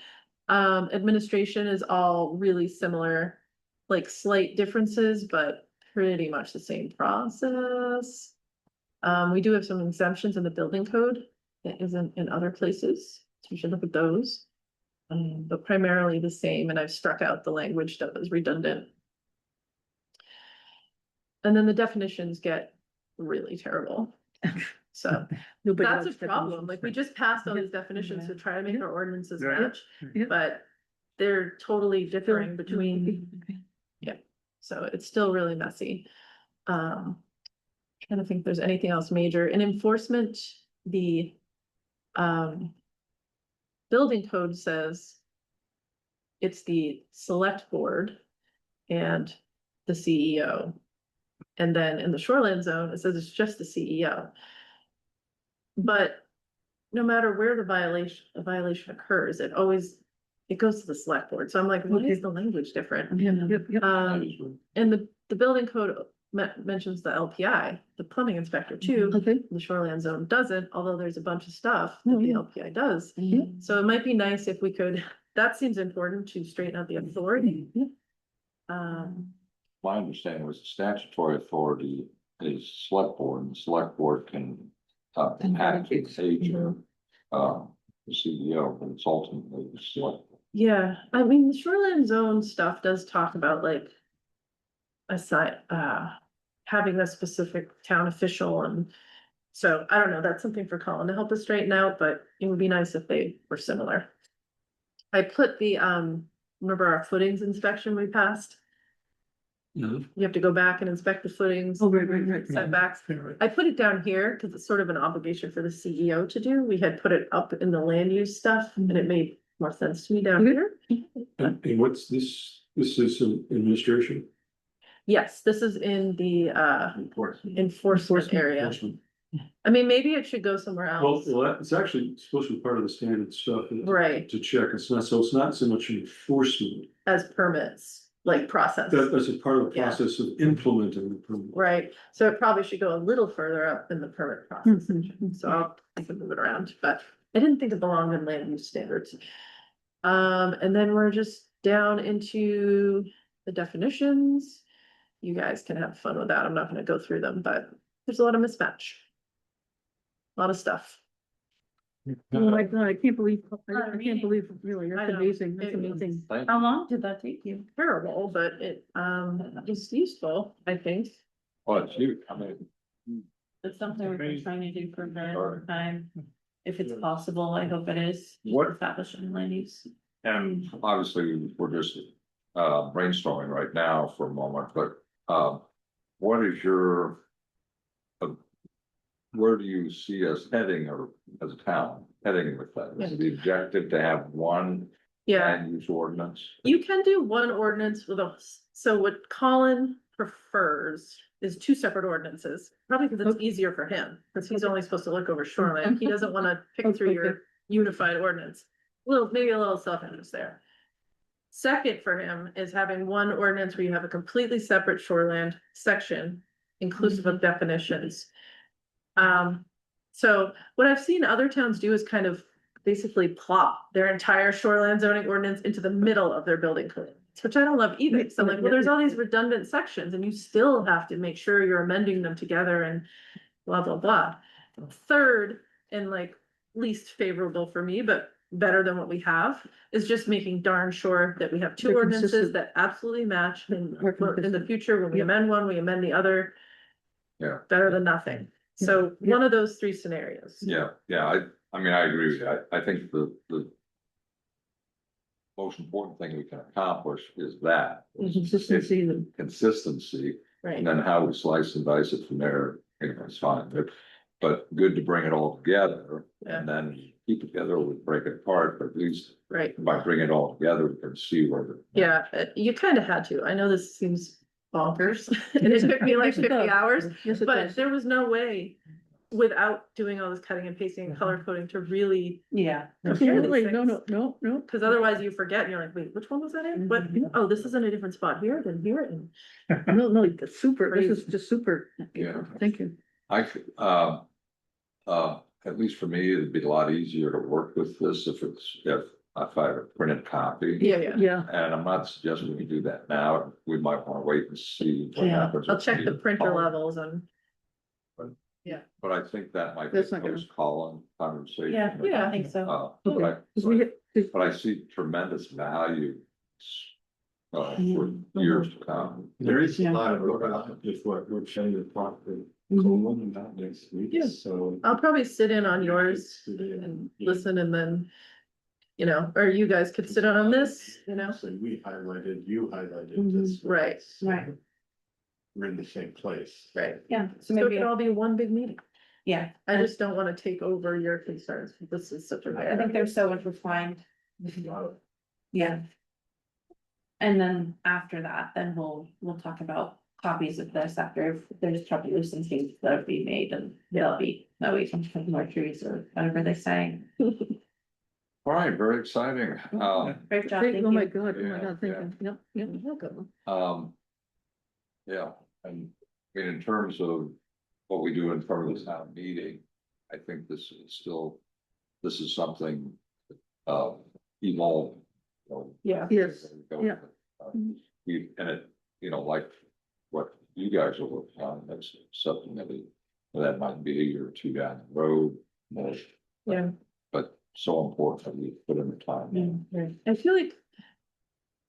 Administration is all really similar, like slight differences, but pretty much the same process. We do have some exemptions in the building code that isn't in other places. So we should look at those. But primarily the same, and I've struck out the language that was redundant. And then the definitions get really terrible. So that's a problem. Like we just passed all these definitions to try to make our ordinances match, but they're totally differing between. Yeah, so it's still really messy. Trying to think if there's anything else major in enforcement, the building code says it's the select board and the CEO. And then in the shoreline zone, it says it's just the CEO. But no matter where the violation occurs, it goes to the select board. So I'm like, why is the language different? And the building code mentions the LPI, the plumbing inspector too. The shoreline zone doesn't, although there's a bunch of stuff that the LPI does. So it might be nice if we could, that seems important to straighten out the authority. My understanding was the statutory authority is select board, and the select board can have the agent, the CEO, but it's ultimately the select. Yeah, I mean, the shoreline zone stuff does talk about like aside, having a specific town official and So I don't know, that's something for Colin to help us straighten out, but it would be nice if they were similar. I put the, remember our footings inspection we passed? Mhm. You have to go back and inspect the footings. Oh, right. Setbacks. I put it down here because it's sort of an obligation for the CEO to do. We had put it up in the land use stuff and it made more sense to me down here. And what's this? This is an administration? Yes, this is in the enforcement area. Enforcement. I mean, maybe it should go somewhere else. Well, it's actually supposed to be part of the standard stuff. Right. To check, it's not so much enforcement, As permits, like process. that's a part of the Yeah. process of implementing the permit. Right, so it probably should go a little further up in the permit process, so I can move it around, but I didn't think it belonged in land use standards. And then we're just down into the definitions. You guys can have fun with that, I'm not gonna go through them, but there's a lot of mismatch. A lot of stuff. Oh my God, I can't believe, I reading. can't believe, really, I that's know. amazing, that's It- amazing. How long did that take you? Terrible, but it, is useful, I think. Well, it's you, I mean, It's something we've been trying to do for a very long time. If it's possible, I hope it is. What- Establishing land use. and obviously, we're just brainstorming right now for a moment, but what is your where do you see us heading or as a town heading with that? Is the objective to have one Yeah, land use ordinance? you can do one ordinance with a, so what Colin prefers is two separate ordinances. Probably because it's easier for him, because he's only supposed to look over shoreline. He doesn't wanna pick through your unified ordinance. Maybe a little self-interest there. Second for him is having one ordinance where you have a completely separate shoreland section, inclusive of definitions. So what I've seen other towns do is kind of basically plop their entire shoreline zoning ordinance into the middle of their building code, which I don't love either. So I'm like, well, there's all these redundant sections and you still have to make sure you're amending them together and blah, blah, blah. Third, and like least favorable for me, but better than what we have, is just making darn sure that we have two They're ordinances consistent. that absolutely match and Are in the consistent. future, when we Yeah. amend one, we amend the other. Yeah. Better than nothing. So Yeah. one of those three scenarios. Yeah, I mean, I agree with you. I think the most important thing we can accomplish is that. Consistency, the- Consistency, Right, and then how we slice and dice it from there, you know, it's fine, but good to bring it all together. Yeah. And then keep it together, we break it apart, but at least right. by bringing it all together, we can see where the. Yeah, you kind of had to. I know this seems bonkers. And it took me like Yes, it 50 does. hours, Yes, it but does. there was no way without doing all this cutting and pasting and color coding to really Yeah. compare these Absolutely, things. no. Cause otherwise you forget and you're like, wait, which one was that in? What? Oh, this is in a different spot here than here. And No, it's super, this is just super. Yeah. Thank you. I could, at least for me, it'd be a lot easier to work with this if I had a printed copy. yeah. Yeah, And I'm not suggesting we do that now, we might wanna wait and see what Yeah. happens. I'll with check the printer levels and But I think that might be That's a not gonna- post-Colin conversation. Yeah, I think so. But because we hit, I see tremendous value. For Mm-hmm. years to come. There is a Yeah. lot of overlap with what we're trying to talk to Mm-hmm. Coleman about next week, Yeah. so. I'll probably sit in on yours and listen and then, you know, or you guys could sit in on this, you know? So you highlighted Mhm. this. Right. Right. We're in the same place. Right. Yeah, so So it maybe, could all be one big meeting. yeah, I just don't wanna take over your concerns. This is such a. I think they're so intertwined. Yeah. And then after that, then we'll talk about copies of this after there's probably some things that'll be made and they'll be, that way some more trees or whatever they say. All right, very exciting. Great job, oh thank my you. God, Yeah, thank you, yep, welcome. Yeah, and I mean, in terms of what we do in front of the town meeting, I think this is something, evolve. You know, Yeah. Yes, go yeah. with it. And it, you know, like what you guys are working on, that's something that might be a year or two down the road. Yeah. But so important that we put in the time. I feel like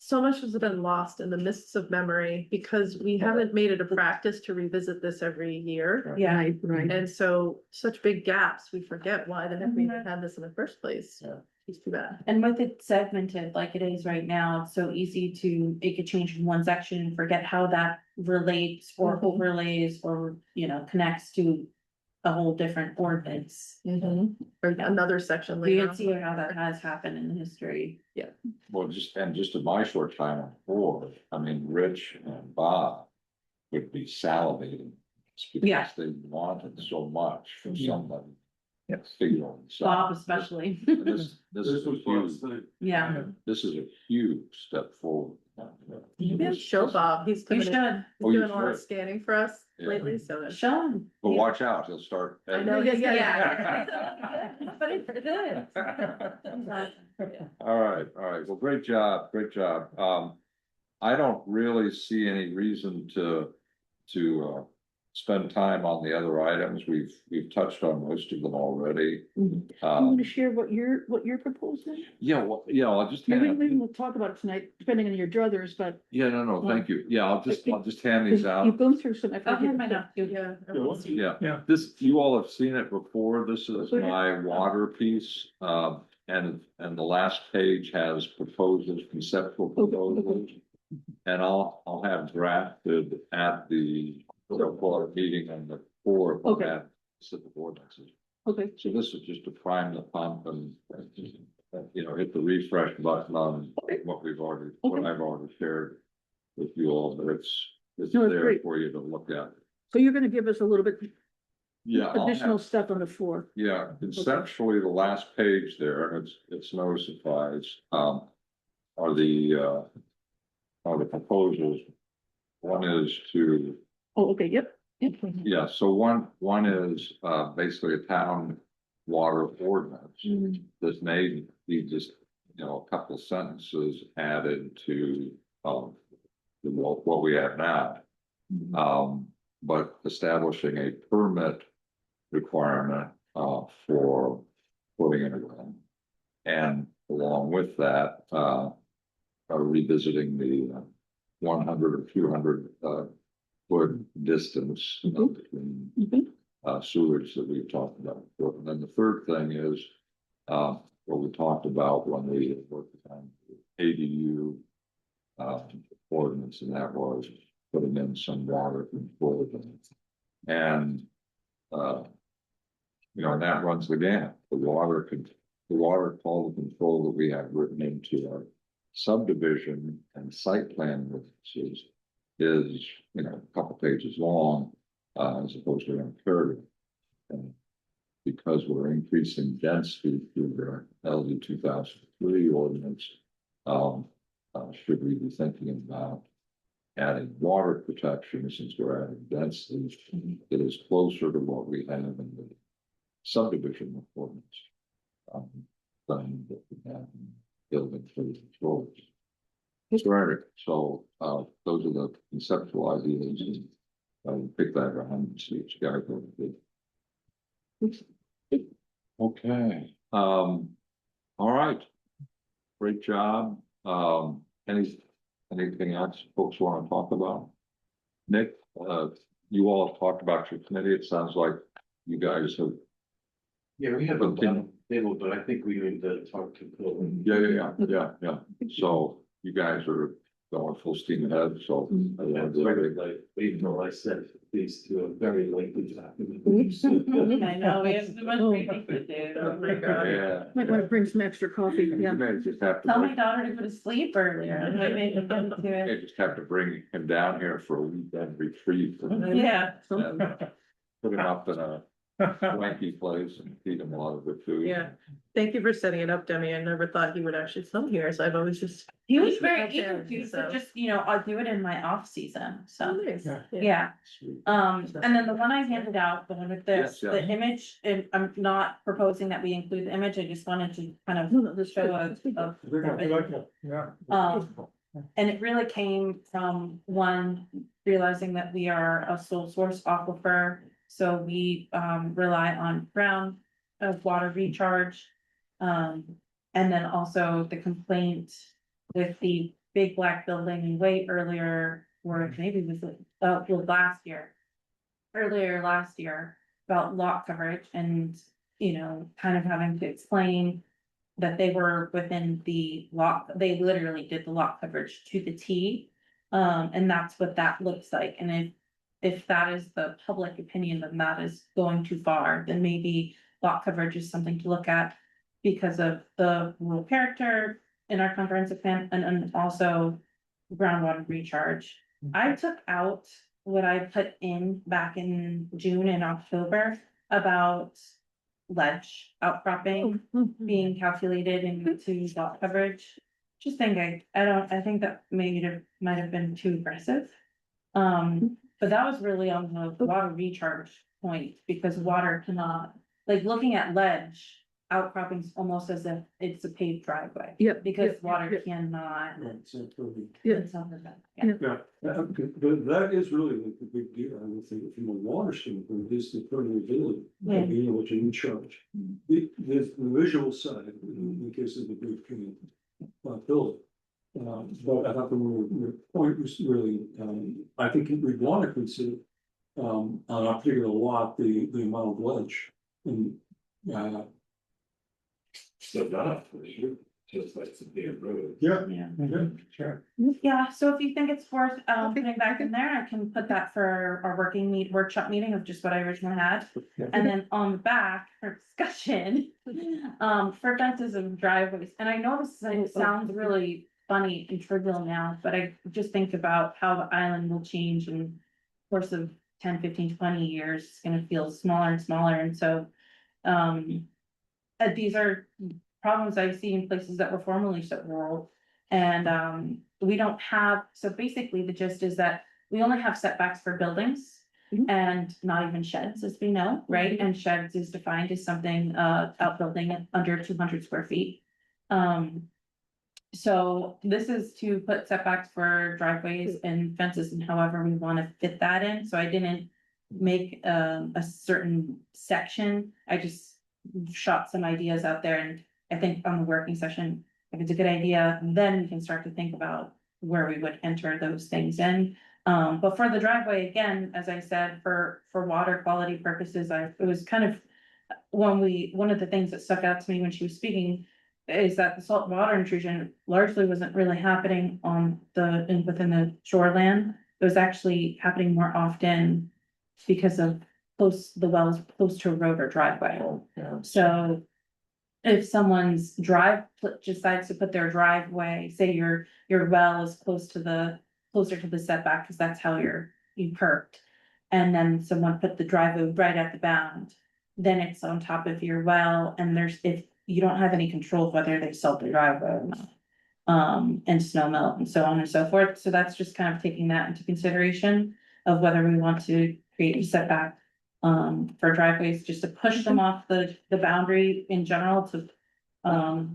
so much has been lost in the mists of memory because we haven't made it a practice to revisit this every year. Yeah, Right, right. And so such big gaps, we forget why the heck we even had this in the first place. Yeah. It's too bad. and with it segmented like it is right now, it's so easy to make a change in one section and forget how that relates or Mhm. overlays or, connects to a whole different ordinance. Or another section You later. can see how that has happened in history. Well, just in my short time on board, I mean, Rich and Bob would be salivating. Yeah. Because they wanted so much from Yeah. somebody. Yes. Figuring. Bob especially. This This is a was Bob's huge, thing. Yeah, this is a huge step forward. Maybe show Bob, he's you doing, should, Oh, you doing a lot of should. scanning for us Yeah. lately, so. show him. But watch out, he'll start. I know, Yeah. But it's good. All right, well, great job, great job. I don't really see any reason to spend time on the other items. We've touched on most of them already. You want to share what you're proposing? Yeah, well, yeah, I'll just. Maybe hand- we'll talk about it tonight, depending on your druthers, but Yeah, no, thank you. Yeah, I'll just hand these out. you've gone through some. I'll hand mine out. Yeah. Yeah. Yeah. This, you all have seen it before. This is my water piece. And the last page has proposals, conceptual proposals. And I'll have drafted at the water meeting on the fourth. Okay. At specific ordinances. Okay, So this is just to prime the pump and, hit the refresh button on what I've already shared with you all, but it's No, it's there great. for you to look at. so you're gonna give us a little bit Yeah. I'll have- additional stuff on the floor. Yeah, conceptually, the last page there, and it's no surprise, are the proposals. One is to, Oh, okay, yep. yeah, so one is, basically a town water ordinance. Mhm. This may be just, a couple of sentences added to, what we have now. But establishing a permit requirement, for putting in a well. And along with that, revisiting the 100 or 200 foot distance between sewage that we've talked about before. And then the third thing is what we talked about when we worked on ADU ordinance, and that was putting in some water control. And and that runs the gamut. The water quality control that we have written into our subdivision and site plan ordinances is, a couple pages long, as opposed to a third. And because we're increasing density through the LD 2003 ordinance, should we be thinking about adding water protection since we're adding density that is closer to what we have in the subdivision ordinance? Than that we have in building code controls. So, those are the conceptual ideas, and I'll pick that around and see what you guys want to do. Okay, all right. Great job. Anything else folks want to talk about? Nick, you all have talked about your committee. It sounds like you guys have. Yeah, we have a table, but I think we need to talk to Bill. Yeah. So you guys are going full steam ahead, so. That's very like, even though I said these two are very lengthy documents. I know, we have so much reading to do. Oh my God. Yeah. Might want to bring some extra coffee, You yeah. may just have to. Tell my bring- daughter to go to sleep earlier, and I made him come to You it. just have to bring him down here for a weekend retreat. Yeah. And put him up in a swanky place and feed him a lot of good food. Yeah, thank you for setting it up, Demi. I never thought he would actually come here, so I've always just. He was very Okay, eager to, so so- just, I'll do it in my off season, so, Nice. Yeah. yeah. Sweet. And then the one I handed out, the one with this, Yes, the image, and I'm not proposing that we include the image, I just wanted to kind of No, this. show a. Yeah. And it really came from one, realizing that we are a sole source aquifer, so we rely on ground of water recharge. And then also the complaint with the big black building way earlier, or maybe it was, well, last year. Earlier last year about lot coverage and, you know, kind of having to explain that they were within the lot, they literally did the lot coverage to the T. And that's what that looks like, and if that is the public opinion, then that is going too far, then maybe lot coverage is something to look at. Because of the rural character in our comprehensive plan and also groundwater recharge. I took out what I put in back in June and October about ledge outcropping being calculated into lot coverage. Just think I think that might have been too aggressive. But that was really on the water recharge point, because water cannot, like, looking at ledge outcroppings almost as if it's a paved driveway. Yep. Because yep, water yep. cannot. Yeah. It's not that bad. Yeah, but that is really like the big deal, I would think, from a water standpoint, is the permeability Yeah. of being able to recharge. There's the visual side, in the case of the big building. But I thought your point was really, I think we'd want to consider, on a particular lot, the amount of ledge. And, So not for sure, just like the damn road. yeah, Yeah. yeah, sure. Yeah, so if you think it's worth, Okay, putting back in there, I can put that for our workshop meeting of just what I originally had. And then on the back for discussion, for fences and driveways, and I know this sounds really funny and trivial now, but I just think about how the island will change in the course of 10, 15, 20 years. It's gonna feel smaller and smaller, and so, these are problems I see in places that were formerly so rural. And we don't have, so basically the gist is that we only have setbacks for buildings. Mhm. And not even sheds, as we know, right? And sheds is defined as something, outbuilding under 200 square feet. So this is to put setbacks for driveways and fences and however we want to fit that in, so I didn't make a certain section, I just shot some ideas out there, and I think on the working session, if it's a good idea, then we can start to think about where we would enter those things in. But for the driveway, again, as I said, for water quality purposes, it was kind of one of the things that stuck out to me when she was speaking is that the salt water intrusion largely wasn't really happening within the shoreland. It was actually happening more often because of the wells close to a road or driveway. So if someone's decides to put their driveway, say your well is closer to the setback, because that's how you perked. And then someone put the driveway right at the bound, then it's on top of your well, and if you don't have any control of whether they salt the driveway or not. And snow melt and so on and so forth, so that's just kind of taking that into consideration of whether we want to create a setback. For driveways, just to push them off the boundary in general to.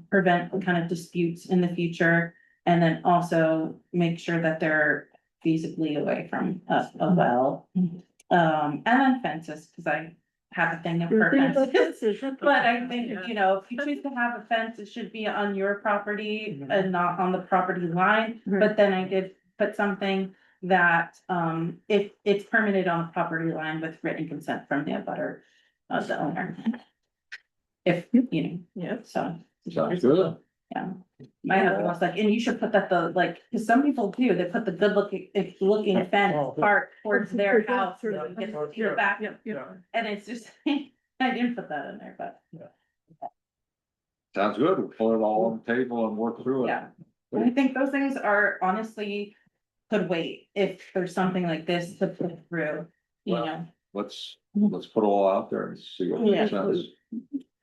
Prevent kind of disputes in the future, and then also make sure that they're feasibly away from a well. And then fences, because I have a thing for fences. But I think, you know, if you choose to have a fence, it should be on your property and not on the property line. But then I did put something that, if it's permitted on the property line with written consent from the abutter of the owner. If, you know, Yeah. so. Sounds good. Yeah. My husband was like, and you should put that because some people do, they put the good looking fence part towards their house. You know, get to your back. And it's just, I didn't put that in there, but. Sounds good. We'll pull it all on the table and work through it. Yeah. I think those things are honestly could wait if there's something like this to put through, you Well, know. Let's put it all out there and see what Yeah. makes sense.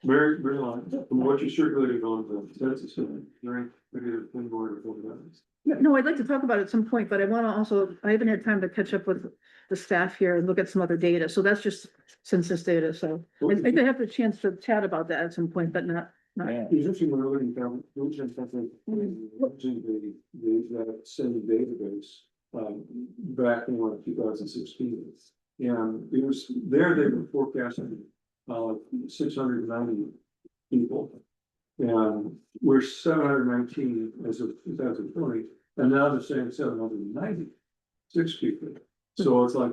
Very, very long, from what you circulated on the census, during, maybe the thing board or that. No, I'd like to talk about it at some point, but I haven't had time to catch up with the staff here and look at some other data, so that's just census data, so. I think I have the chance to chat about that at some point, but not. There's actually one really found, the sending database, back in 2016. And it was, they were forecasting, 690 people. And we're 719 as of 2020, and now they're saying 796 people. So it's like,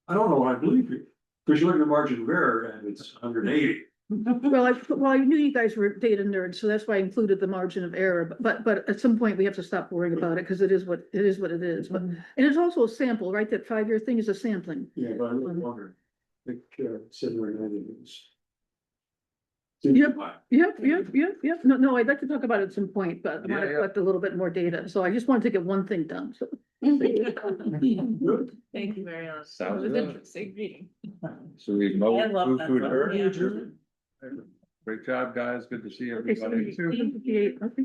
I don't know what I believe you, because you look at the margin of error and it's 180. Well, I knew you guys were data nerds, so that's why I included the margin of error, but at some point we have to stop worrying about it, because it is what it is, but, and it's also a sample, right? That 5-year thing is a sampling. Yeah, but I really wonder, I think 790 is. Yep. Yep. No, I'd like to talk about it at some point, but I want to Yeah. collect a little bit more data, so I just wanted to get one thing done, so. Thank you very much. Sounds It was good. interesting reading. So we know. I love that food stuff, adjourned? yeah. Great job, guys. Good to see Okay, so everybody. 58, okay.